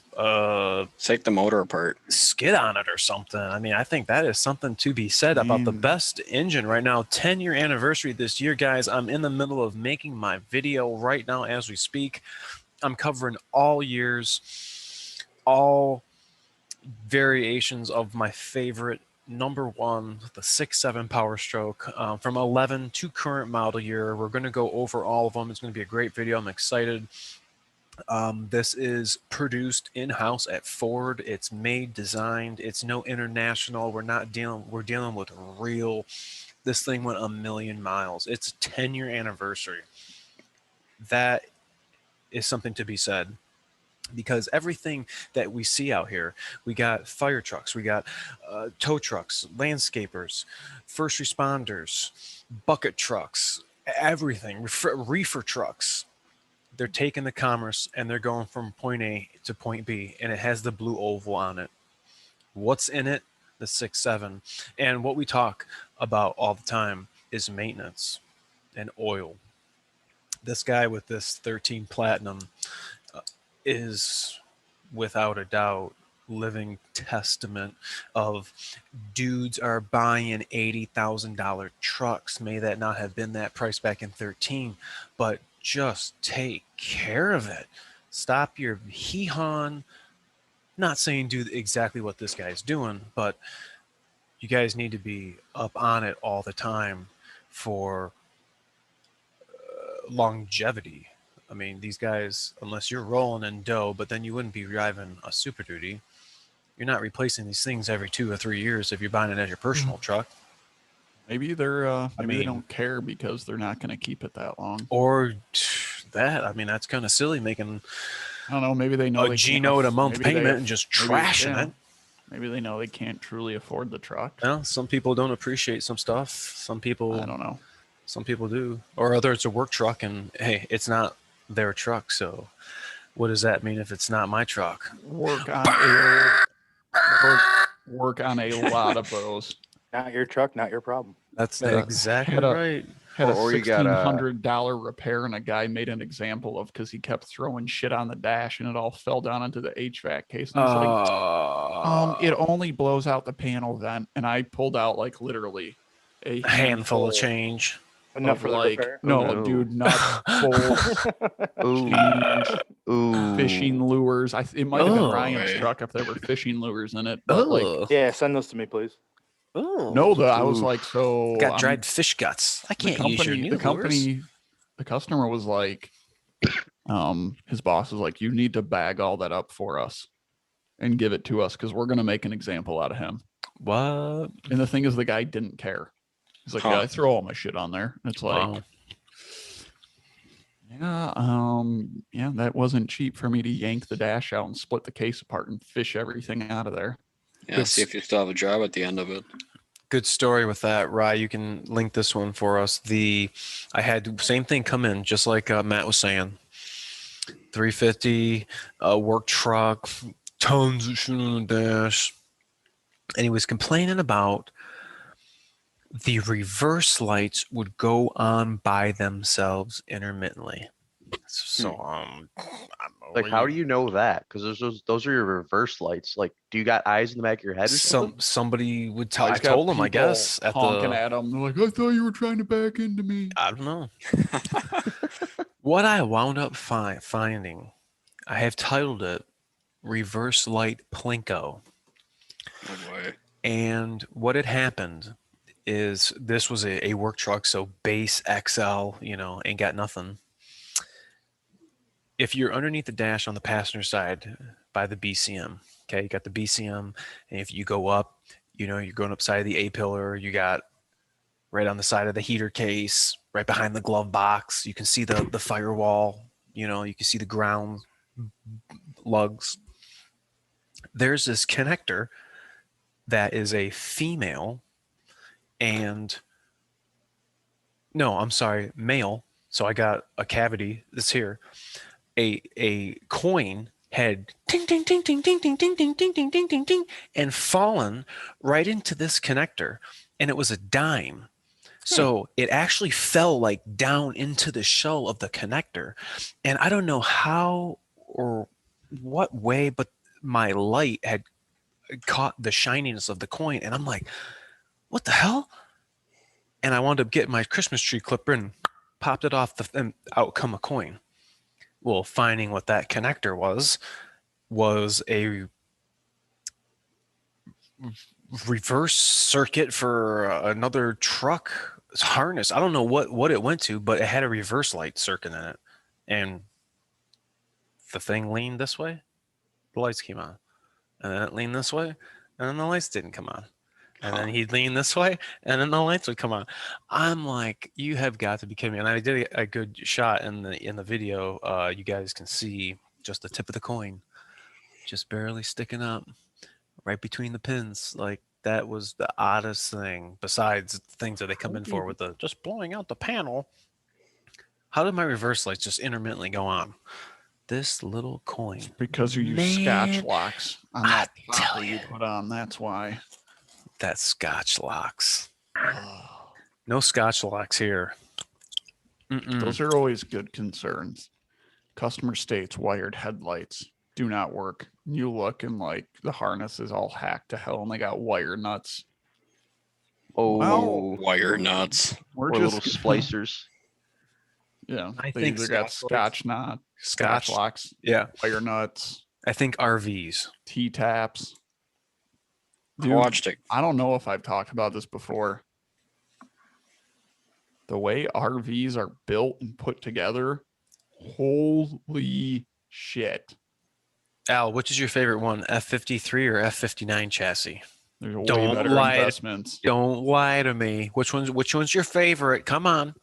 take the motor apart, skid on it or something. I mean, I think that is something to be said about the best engine right now. 10-year anniversary this year, guys. I'm in the middle of making my video right now as we speak. I'm covering all years, all variations of my favorite number one, the 6.7 Power Stroke, from 11 to current model year. We're going to go over all of them. It's going to be a great video. I'm excited. This is produced in-house at Ford. It's made, designed. It's no international. We're dealing with real. This thing went 1 million miles. It's a 10-year anniversary. That is something to be said, because everything that we see out here, we got fire trucks, we got tow trucks, landscapers, first responders, bucket trucks, everything, reefer trucks. They're taking the Commerce and they're going from point A to point B, and it has the blue oval on it. What's in it? The 6.7. And what we talk about all the time is maintenance and oil. This guy with this 13 Platinum is without a doubt living testament of dudes are buying $80,000 trucks. May that not have been that price back in 13, but just take care of it. Stop your hee-hawing. Not saying do exactly what this guy's doing, but you guys need to be up on it all the time for longevity. I mean, these guys, unless you're rolling in dough, but then you wouldn't be driving a Super Duty. You're not replacing these things every 2 or 3 years if you're buying it as your personal truck. Maybe they don't care because they're not going to keep it that long. Or that, I mean, that's kind of silly, making I don't know. Maybe they know a G-Note a month payment and just trashing it. Maybe they know they can't truly afford the truck. Well, some people don't appreciate some stuff. Some people, I don't know. Some people do. Or whether it's a work truck and hey, it's not their truck, so what does that mean if it's not my truck? Work on a lot of those. Not your truck, not your problem. That's exactly right. Had a $1,600 repair, and a guy made an example of because he kept throwing shit on the dash and it all fell down into the HVAC case. And it only blows out the panel vent, and I pulled out like literally a handful of change. Enough for like repair? no, dude, nuts, bolts, fishing lures. It might have been Ryan's truck if there were fishing lures in it. But yeah, send those to me, please. No, I was like, so got dried fish guts. I can't use your new lures. The customer was like, his boss was like, you need to bag all that up for us and give it to us because we're gonna make an example out of him. What? And the thing is, the guy didn't care. He's like, yeah, I throw all my shit on there. And it's like, yeah, that wasn't cheap for me to yank the dash out and split the case apart and fish everything out of there. Yeah, see if you still have a job at the end of it. Good story with that, Rye. You can link this one for us. I had the same thing come in, just like Matt was saying. 350 work truck, tons of shit on the dash, and he was complaining about the reverse lights would go on by themselves intermittently. So, like, how do you know that? Because those are your reverse lights. Like, do you got eyes in the back of your head? Or somebody would tell. I told him, I guess, at honking at him. They're like, I thought you were trying to back into me. I don't know. What I wound up finding, I have titled it "Reverse Light Plinko." Oh boy. And what had happened is this was a work truck, so base XL, ain't got nothing. If you're underneath the dash on the passenger side by the BCM, okay, you got the BCM, and if you go up, you're going up side of the A-pillar, you got right on the side of the heater case, right behind the glove box, you can see the firewall, you can see the ground lugs. There's this connector that is a female, and No, I'm sorry, male. So I got a cavity that's here. A coin had ting ting ting ting ting ting ting ting ting ting ting ting ting and fallen right into this connector, and it was a dime. So it actually fell like down into the shell of the connector, and I don't know how or what way, but my light had caught the shininess of the coin, and I'm like, what the hell? And I wound up getting my Christmas tree clipper and popped it off, and out come a coin. Well, finding what that connector was a reverse circuit for another truck harness. I don't know what it went to, but it had a reverse light circuit in it, and the thing leaned this way, the lights came on, and then it leaned this way, and then the lights didn't come on. And then he'd lean this way, and then the lights would come on. I'm like, you have got to be kidding me. And I did a good shot in the video. You guys can see just the tip of the coin, just barely sticking up, right between the pins. Like that was the oddest thing. Besides things that they come in for with the just blowing out the panel. How did my reverse lights just intermittently go on? This little coin. It's because you use Scotch locks on that popper you put on. That's why. That Scotch locks. No Scotch locks here. Those are always good concerns. Customer states wired headlights do not work. You look and like the harness is all hacked to hell and they got wire nuts. Oh, well, wire nuts. We're just little splicers. Yeah, I think they got Scotch locks. Yeah, wire nuts. I think RVs. T-taps. Dude, watched it. I don't know if I've talked about this before. The way RVs are built and put together, holy shit. Al, which is your favorite one, F53 or F59 chassis? There's way better investments. Don't lie to me. Which one's your favorite? Come on.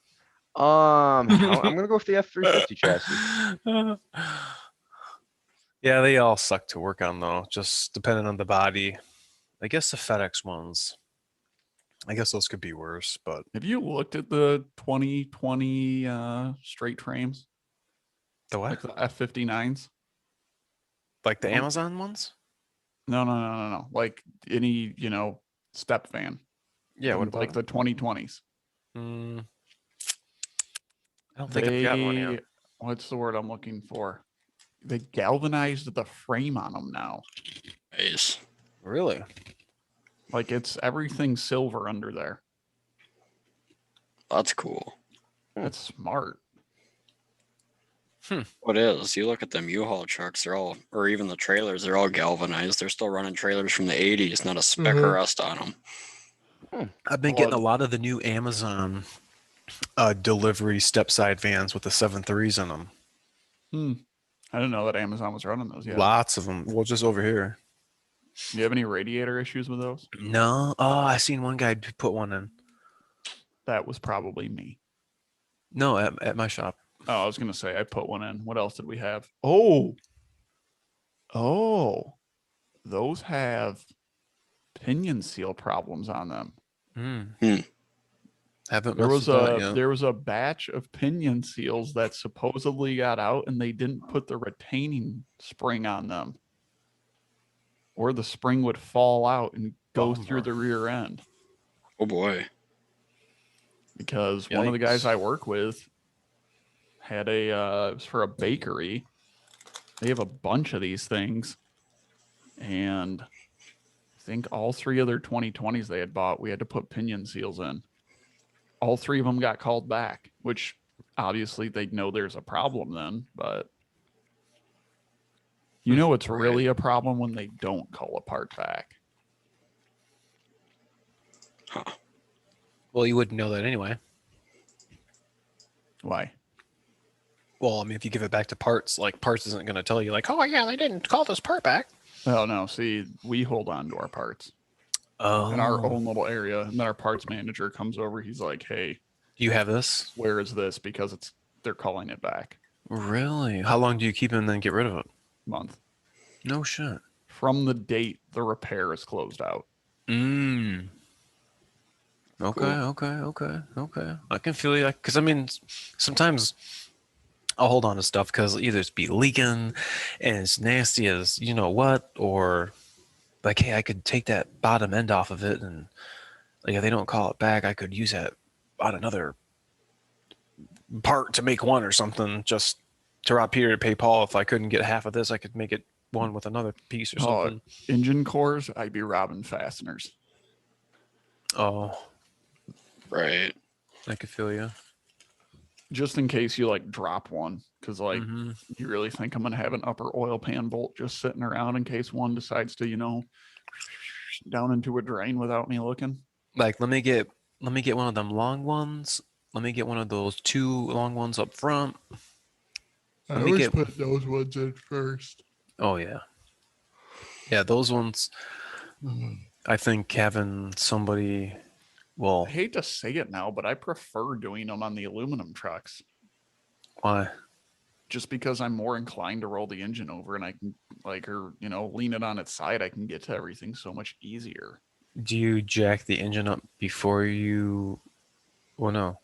I'm gonna go with the F350 chassis. Yeah, they all suck to work on though, just depending on the body. I guess the FedEx ones, I guess those could be worse, but. Have you looked at the 2020 straight frames? The what? Like the F59s? Like the Amazon ones? No. Like any, step van. Yeah, what like the 2020s? I don't think I've got one yet. What's the word I'm looking for? They galvanized the frame on them now. Nice. Really? Like it's everything silver under there. That's cool. That's smart. What is? You look at them U-Haul trucks, they're all, or even the trailers, they're all galvanized. They're still running trailers from the 80s, not a speck of rust on them. I've been getting a lot of the new Amazon delivery step side vans with the 7.3s in them. I didn't know that Amazon was running those yet. Lots of them. Well, just over here. Do you have any radiator issues with those? No. Oh, I seen one guy put one in. That was probably me. No, at my shop. Oh, I was going to say I put one in. What else did we have? Oh, those have pinion seal problems on them. There was a batch of pinion seals that supposedly got out and they didn't put the retaining spring on them, or the spring would fall out and go through the rear end. Oh boy. Because one of the guys I work with had it was for a bakery. They have a bunch of these things. And I think all three of their 2020s they had bought, we had to put pinion seals in. All three of them got called back, which obviously they know there's a problem then, but it's really a problem when they don't call a part back. Huh. Well, you wouldn't know that anyway. Why? Well, I mean, if you give it back to Parts, like Parts isn't going to tell you like, oh yeah, they didn't call this part back. Oh no, see, we hold on to our parts. In our own little area, and then our parts manager comes over. He's like, "Hey, do you have this? Where is this? Because they're calling it back." Really? How long do you keep it and then get rid of it? Month. No shit. From the date the repair is closed out. Okay. I can feel you. Because I mean, sometimes I'll hold on to stuff because either it's be leaking and it's nasty as you know what, or like, hey, I could take that bottom end off of it, and like if they don't call it back, I could use that on another part to make one or something. Just to rob Peter to pay Paul. If I couldn't get half of this, I could make it one with another piece or something. Engine cores, I'd be robbing fasteners. Oh, right. I could feel you. Just in case you like drop one, because like you really think I'm gonna have an upper oil pan bolt just sitting around in case one decides to, you know, down into a drain without me looking. Like, let me get one of them long ones. Let me get one of those 2 long ones up front. I always put those ones in first. Oh yeah, those ones. I think having somebody. Well, I hate to say it now, but I prefer doing them on the aluminum trucks. Why? Just because I'm more inclined to roll the engine over and I can lean it on its side. I can get to everything so much easier. Do you jack the engine up before you? Well, no.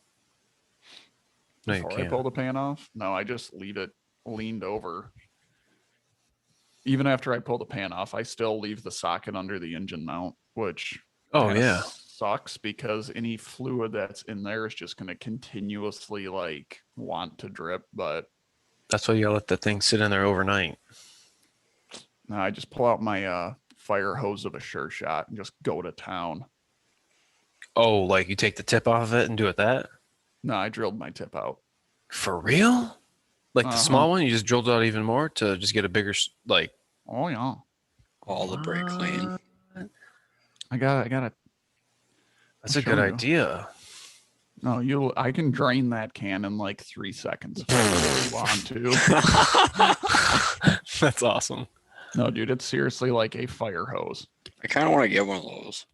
No, before I pull the pan off? No, I just leave it leaned over. Even after I pull the pan off, I still leave the socket under the engine mount, which sucks because any fluid that's in there is just going to continuously like want to drip. But that's why you gotta let the thing sit in there overnight. No, I just pull out my fire hose of a Sure Shot and just go to town. Oh, like you take the tip off of it and do it that? No, I drilled my tip out. For real? Like the small one, you just drilled out even more to just get a bigger like. Oh yeah. All the brake clean. I got it. That's a good idea. No, I can drain that can in like 3 seconds if I really want to. That's awesome. No, dude, it's seriously like a fire hose. I kind of want to get one of those.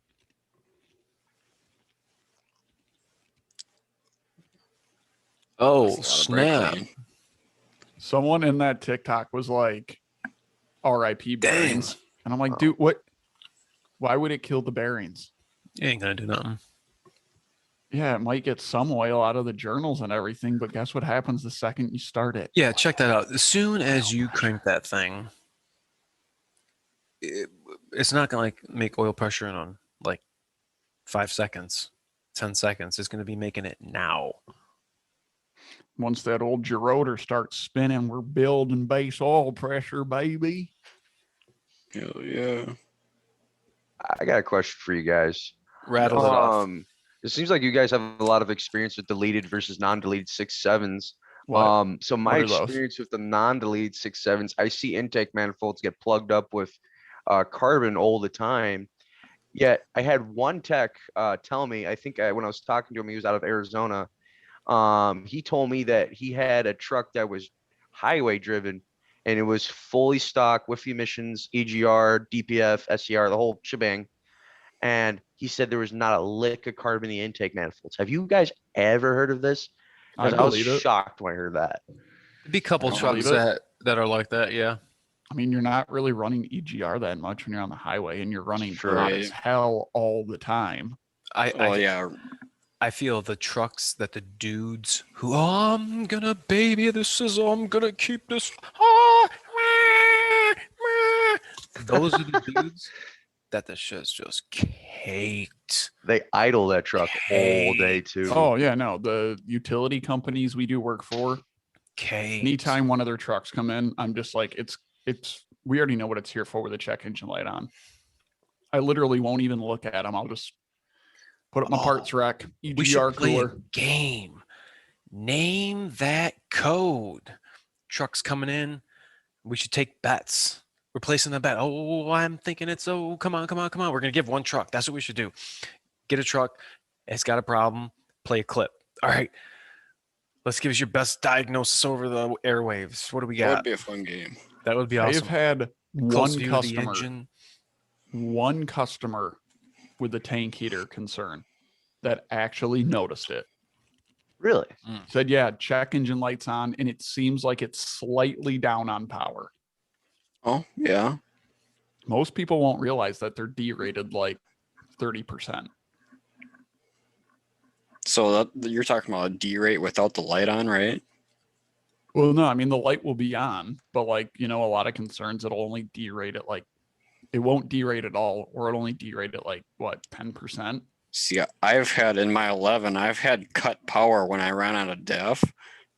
Oh, snap. Someone in that TikTok was like, RIP bearings. And I'm like, dude, what? Why would it kill the bearings? You ain't gonna do nothing. Yeah, it might get some oil out of the journals and everything, but guess what happens the second you start it? Yeah, check that out. As soon as you crank that thing, it's not gonna like make oil pressure in on like 5 seconds, 10 seconds. It's gonna be making it now. Once that old gerotor starts spinning, we're building base oil pressure, baby. Hell yeah. I got a question for you guys. Rattle it off. It seems like you guys have a lot of experience with deleted versus non-deleted 6.7s. So my experience with the non-deleted 6.7s, I see intake manifolds get plugged up with carbon all the time. Yet I had one tech tell me, I think when I was talking to him, he was out of Arizona. He told me that he had a truck that was highway driven and it was fully stock with emissions, EGR, DPF, SCR, the whole shebang. And he said there was not a lick of carbon in the intake manifolds. Have you guys ever heard of this? Because I was shocked when I heard that. There'd be a couple trucks that are like that, yeah. I mean, you're not really running EGR that much when you're on the highway and you're running hot as hell all the time. I feel the trucks that the dudes who, I'm gonna baby this is, I'm gonna keep this. Those are the dudes that the shit's just caked. They idle that truck all day too. Oh yeah, no, the utility companies we do work for. Anytime one of their trucks come in, I'm just like, it's. We already know what it's here for with a check engine light on. I literally won't even look at them. I'll just put up my parts rack. EGR we should play cooler. A game. Name that code. Trucks coming in. We should take bets. We're placing the bet. Oh, I'm thinking it's, come on. We're going to give one truck. That's what we should do. Get a truck. It's got a problem. Play a clip. All right. Let's give us your best diagnosis over the airwaves. What do we got? That would be a fun game. That would be awesome. I've had one customer with the tank heater concern that actually noticed it. Really? Said, yeah, check engine lights on, and it seems like it's slightly down on power. Oh, yeah. Most people won't realize that they're derated like 30%. So you're talking about a D-rate without the light on, right? Well, no, I mean the light will be on, but like, a lot of concerns it'll only derate it like it won't derate at all, or it'll only derate it like what, 10%? See, I've had in my 11, I've had cut power when I ran out of def,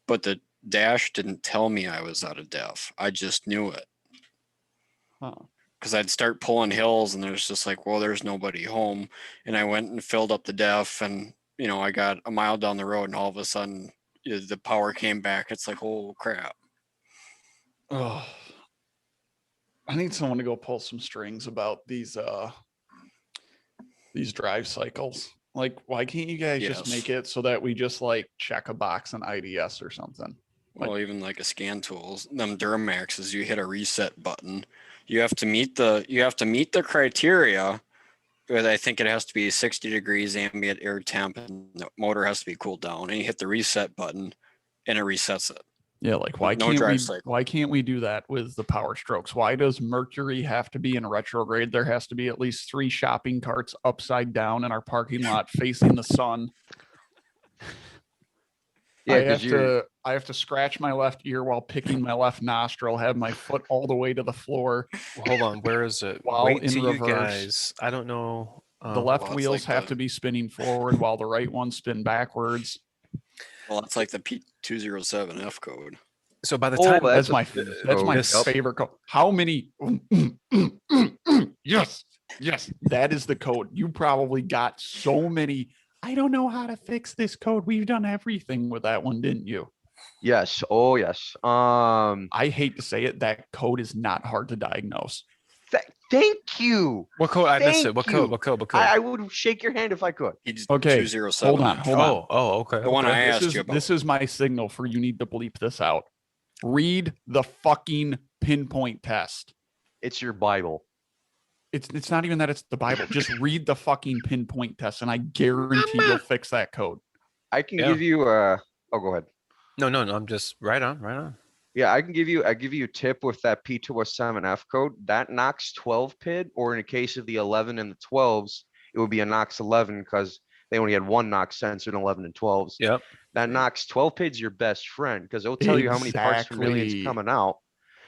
but the dash didn't tell me I was out of def. I just knew it. Huh. Because I'd start pulling hills and there's just like, well, there's nobody home. And I went and filled up the def, and I got a mile down the road and all of a sudden the power came back. It's like, oh crap. Oh, I need someone to go pull some strings about these drive cycles. Like, why can't you guys just make it so that we just like check a box in IDS or something? Well, even like a scan tools, them Duramaxes, you hit a reset button. You have to meet the criteria. But I think it has to be 60 degrees ambient air temp, and the motor has to be cooled down. And you hit the reset button, and it resets it. Yeah, like why can't we do that with the Power Strokes? Why does Mercury have to be in retrograde? There has to be at least 3 shopping carts upside down in our parking lot facing the sun. Yeah, I have to scratch my left ear while picking my left nostril, have my foot all the way to the floor. Well, hold on, where is it? While Wait in till reverse. You guys, I don't know. The left wheels have to be spinning forward while the right ones spin backwards. Well, that's like the P207F code. So by the time that's my favorite code. How many? Yes, that is the code. You probably got so many. I don't know how to fix this code. We've done everything with that one, didn't you? Yes. Oh, yes. I hate to say it, that code is not hard to diagnose. Thank you. What code? I missed it. What code? I would shake your hand if I could. Okay. 207. Hold on. Oh, okay. The one I asked you about. This is my signal for you need to bleep this out. Read the fucking pinpoint test. It's your Bible. It's not even that it's the Bible. Just read the fucking pinpoint test, and I guarantee you'll fix that code. I can give you oh, go ahead. No. I'm just right on. Yeah, I give you a tip with that P207F code. That Knox 12 PID, or in the case of the 11 and the 12s, it would be a Knox 11 because they only had one Knox sensor in 11 and 12s. Yep. That Knox 12 PID's your best friend because it'll tell you how many parts per million is coming out.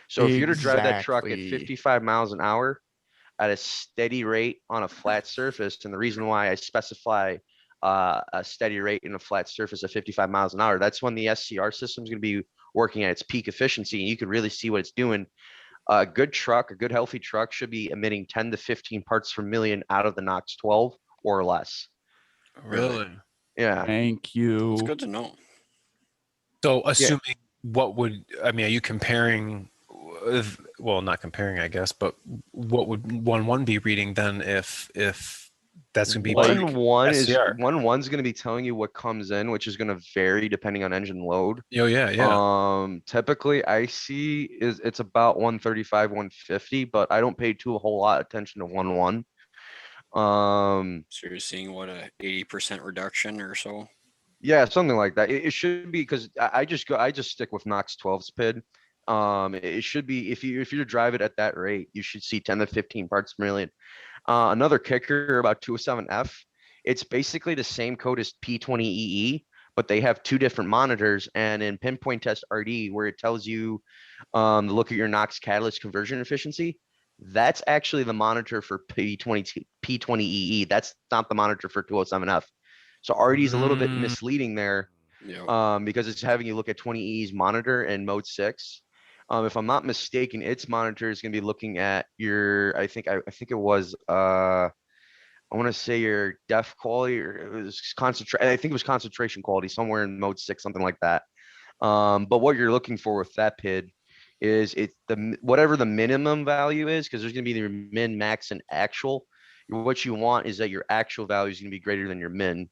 So if you're to drive that truck at 55 miles an hour at a steady rate on a flat surface, and the reason why I specify a steady rate in a flat surface at 55 miles an hour, that's when the SCR system is going to be working at its peak efficiency, and you can really see what it's doing. A good healthy truck should be emitting 10 to 15 parts per million out of the Knox 12 or less. Really? Yeah. Thank you. It's good to know. So assuming are you comparing, well, not comparing, I guess, but what would 1.1 be reading then if that's going to be 1.1's going to be telling you what comes in, which is going to vary depending on engine load. Oh, yeah. Typically I see it's about 135, 150, but I don't pay a whole lot of attention to 1.1. So you're seeing what, a 80% reduction or so? Yeah, something like that. It should be, because I just stick with Knox 12's PID. It should be, if you drive it at that rate, you should see 10 to 15 parts per million. Another kicker about 207F, it's basically the same code as P20EE, but they have 2 different monitors. And in Pinpoint Test RD, where it tells you to look at your Knox catalyst conversion efficiency, that's actually the monitor for P20EE. That's not the monitor for 207F. So RD is a little bit misleading there, because it's having you look at 20E's monitor in mode 6. If I'm not mistaken, its monitor is going to be looking at your, I think it was, I want to say your def quality, or it was I think it was concentration quality, somewhere in mode 6, something like that. But what you're looking for with that PID is whatever the minimum value is, because there's going to be the min, max, and actual. What you want is that your actual value is going to be greater than your min.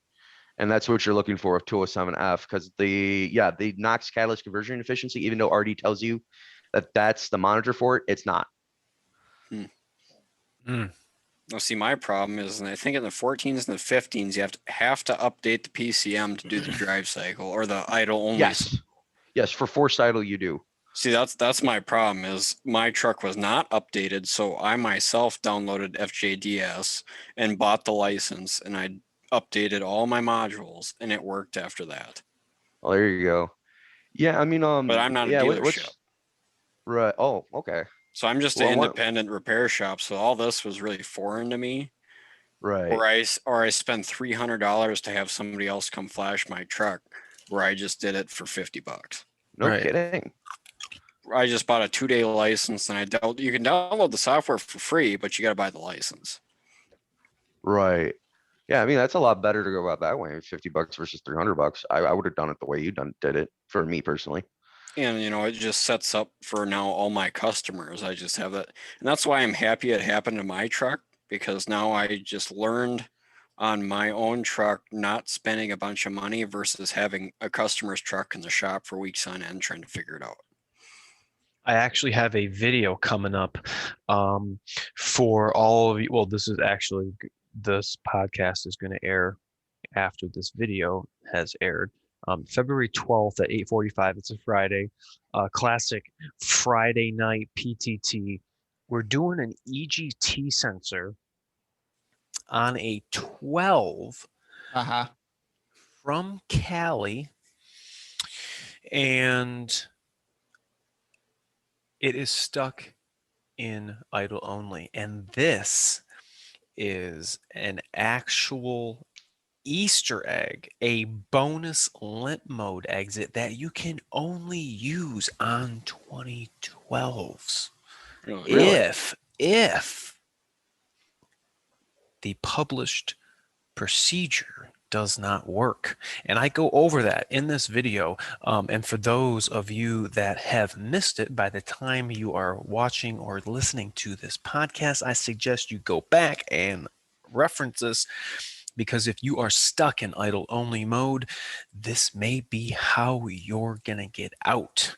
And that's what you're looking for with 207F, because the Knox catalyst conversion efficiency, even though RD tells you that that's the monitor for it, it's not. Now, see, my problem is, and I think in the 14s and the 15s, you have to update the PCM to do the drive cycle, or the idle only. Yes, for forced idle you do. See, that's my problem, is my truck was not updated, so I myself downloaded FJDS and bought the license, and updated all my modules, and it worked after that. Oh, there you go. Yeah, I mean, but I'm not a dealership. Right. Oh, okay. So I'm just an independent repair shop. So all this was really foreign to me. Right. Or I spend $300 to have somebody else come flash my truck, where I just did it for $50. No kidding. I just bought a 2-day license, and you can download the software for free, but you got to buy the license. Right. Yeah, I mean, that's a lot better to go about that way. $50 versus $300. I would have done it the way you did it, for me personally. And it just sets up for now all my customers. I just have that, and that's why I'm happy it happened to my truck, because now I just learned on my own truck, not spending a bunch of money versus having a customer's truck in the shop for weeks on end trying to figure it out. I actually have a video coming up for all of you. Well, this podcast is going to air after this video has aired. February 12th at 8:45. It's a Friday. Classic Friday night PTT. We're doing an EGT sensor on a 12 from Cali, and it is stuck in idle only. And this is an actual Easter egg, a bonus limp mode exit that you can only use on 2012s. Really? If the published procedure does not work. And I go over that in this video. And for those of you that have missed it by the time you are watching or listening to this podcast, I suggest you go back and reference this, because if you are stuck in idle only mode, this may be how you're going to get out.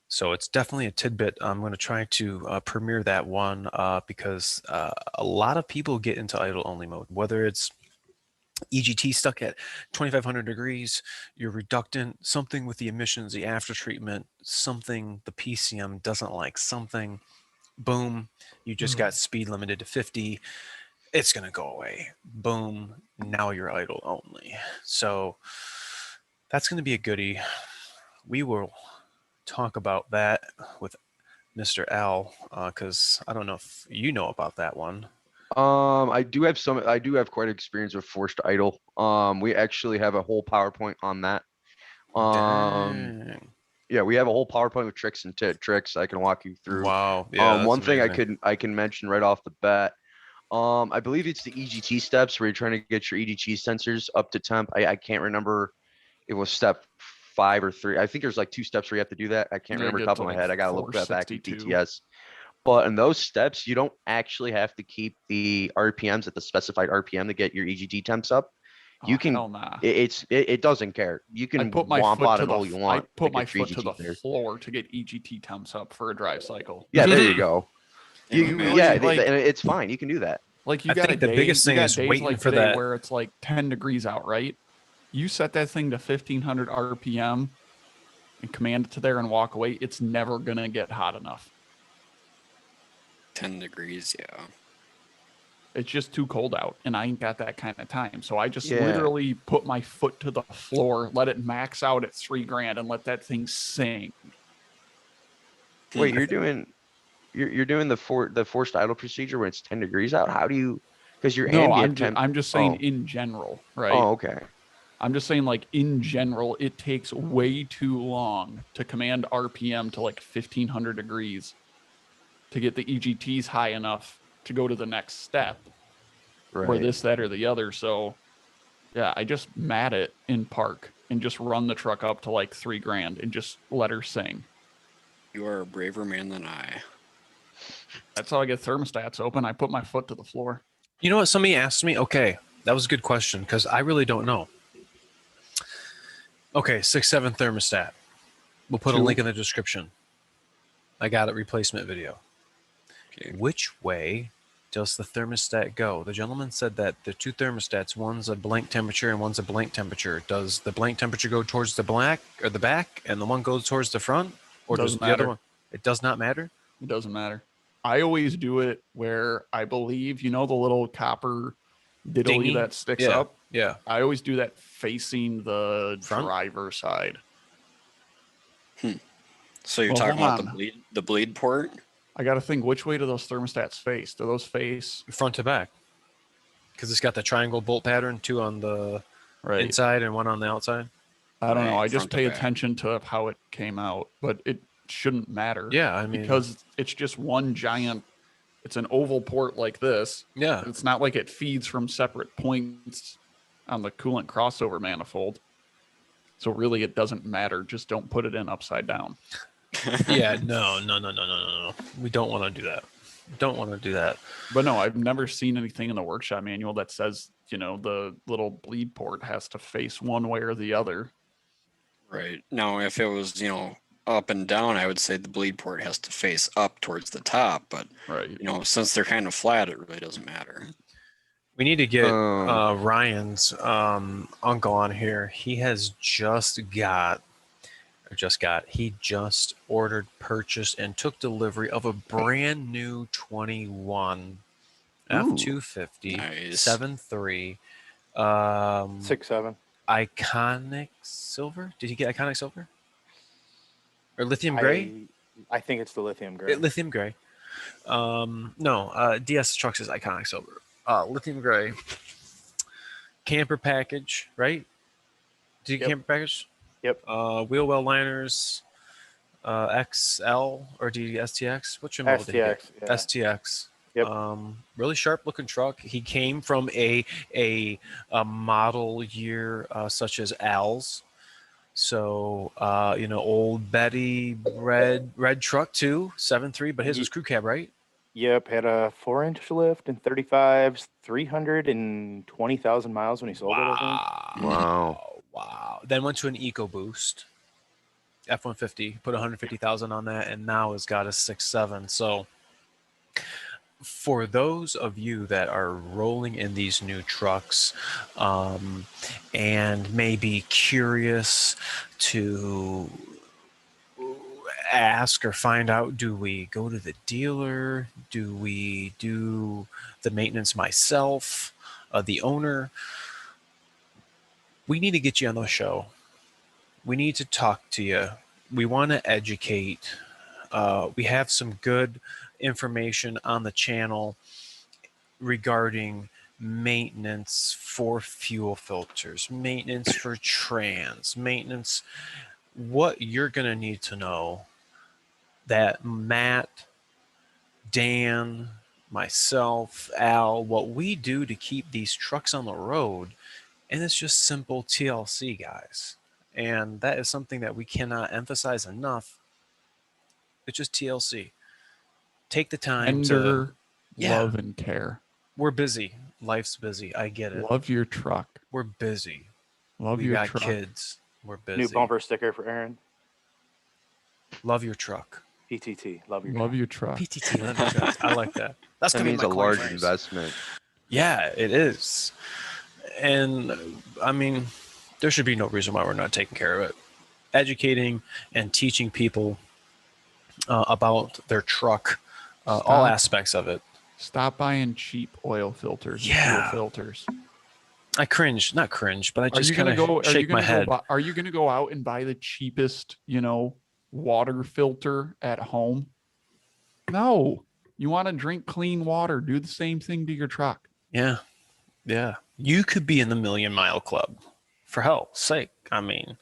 So it's definitely a tidbit. I'm going to try to premiere that one because a lot of people get into idle only mode, whether it's EGT stuck at 2,500 degrees, your reductant, something with the emissions, the after treatment, something the PCM doesn't like, something, boom, you just got speed limited to 50. It's going to go away. Boom. Now you're idle only. So that's going to be a goodie. We will talk about that with Mr. Al, because I don't know if you know about that one. I do have quite experience with forced idle. We actually have a whole PowerPoint on that. Yeah, we have a whole PowerPoint with tricks and tricks I can walk you through. Wow. Yeah, one thing I can mention right off the bat. I believe it's the EGT steps where you're trying to get your EGT sensors up to temp. I can't remember. It was step 5 or 3. I think there's like 2 steps where you have to do that. I can't remember top of my head. I gotta look that back in PTS. But in those steps, you don't actually have to keep the RPMs at the specified RPM to get your EGT temps up. You can. It doesn't care. You can womp out it all you want. I put my foot to the floor to get EGT temps up for a drive cycle. Yeah, there you go. It's fine. You can do that. Like you got the biggest thing is waiting for that where it's like 10 degrees out, right? You set that thing to 1500 RPM and command it to there and walk away. It's never gonna get hot enough. 10 degrees, yeah. It's just too cold out, and I ain't got that kind of time. So I just literally put my foot to the floor, let it max out at $3,000, and let that thing sing. Wait, you're doing the forced idle procedure when it's 10 degrees out? How do you? Because you're I'm just saying in general, right? Oh, okay. I'm just saying, like, in general, it takes way too long to command RPM to like 1500 degrees to get the EGTs high enough to go to the next step, or this, that, or the other. So, yeah, I just mat it in park and just run the truck up to like $3,000 and just let her sing. You are a braver man than I. That's how I get thermostats open. I put my foot to the floor. You know what? Somebody asked me. Okay, that was a good question because I really don't know. Okay, 6.7 thermostat. We'll put a link in the description. I got it. Replacement video. Okay. Which way does the thermostat go? The gentleman said that the 2 thermostats, one's a blank temperature and one's a blank temperature. Does the blank temperature go towards the back, and the one goes towards the front, or does the other one? It does not matter. It doesn't matter. I always do it where I believe, the little copper diddly that sticks up. Yeah. I always do that facing the Front? driver side. So you're talking about the bleed port? I got to think, which way do those thermostats face? Do those face front to back? Because it's got the triangle bolt pattern, 2 on the inside and 1 on the outside. I don't know. I just pay attention to how it came out, but it shouldn't matter. Yeah, I mean, because it's just one giant. It's an oval port like this. Yeah, it's not like it feeds from separate points on the coolant crossover manifold. So really, it doesn't matter. Just don't put it in upside down. Yeah, no. We don't want to do that. Don't want to do that. But no, I've never seen anything in the workshop manual that says, the little bleed port has to face one way or the other. Right. Now, if it was, up and down, I would say the bleed port has to face up towards the top. But, since they're kind of flat, it really doesn't matter. We need to get Ryan's uncle on here. He has just ordered, purchased, and took delivery of a brand new 21 F250 7.3 6.7 Iconic Silver. Did he get Iconic Silver or lithium gray? I think it's the lithium gray. Lithium gray. No, DS Trucks is Iconic Silver. Lithium gray. Camper package, right? Did you get camper package? Yep. Wheel well liners, XL or do you get STX? What's your model? STX. Yeah. STX. Yep. Really sharp looking truck. He came from a model year such as Al's. So old Betty red truck too, 7.3, but his was crew cab, right? Yep, had a 4-inch lift and 35s, 320,000 miles when he sold it. I think. Wow. Then went to an EcoBoost F-150, put 150,000 on that, and now has got a 6.7. So for those of you that are rolling in these new trucks and may be curious to ask or find out, do we go to the dealer? Do we do the maintenance myself, the owner? We need to get you on the show. We need to talk to you. We want to educate. We have some good information on the channel regarding maintenance for fuel filters, maintenance for trans, maintenance, what you're going to need to know that Matt, Dan, myself, Al, what we do to keep these trucks on the road. And it's just simple TLC, guys. And that is something that we cannot emphasize enough. It's just TLC. Take the time to love and care. We're busy. Life's busy. I get it. Love your truck. We're busy. Love your truck. We got kids. We're busy. New bumper sticker for Aaron. Love your truck. PTT. Love your truck. PTT. Love your truck. I like that. That's that means a large investment. Yeah, it is. And I mean, there should be no reason why we're not taking care of it. Educating and teaching people about their truck, all aspects of it. Stop buying cheap oil filters. Yeah. Fuel filters. I cringe, not cringe, but I just kind of shake my head. Are you going to go out and buy the cheapest, water filter at home? No. You want to drink clean water. Do the same thing to your truck. Yeah. Yeah. You could be in the 1,000,000 Mile Club, for hell's sake. I mean,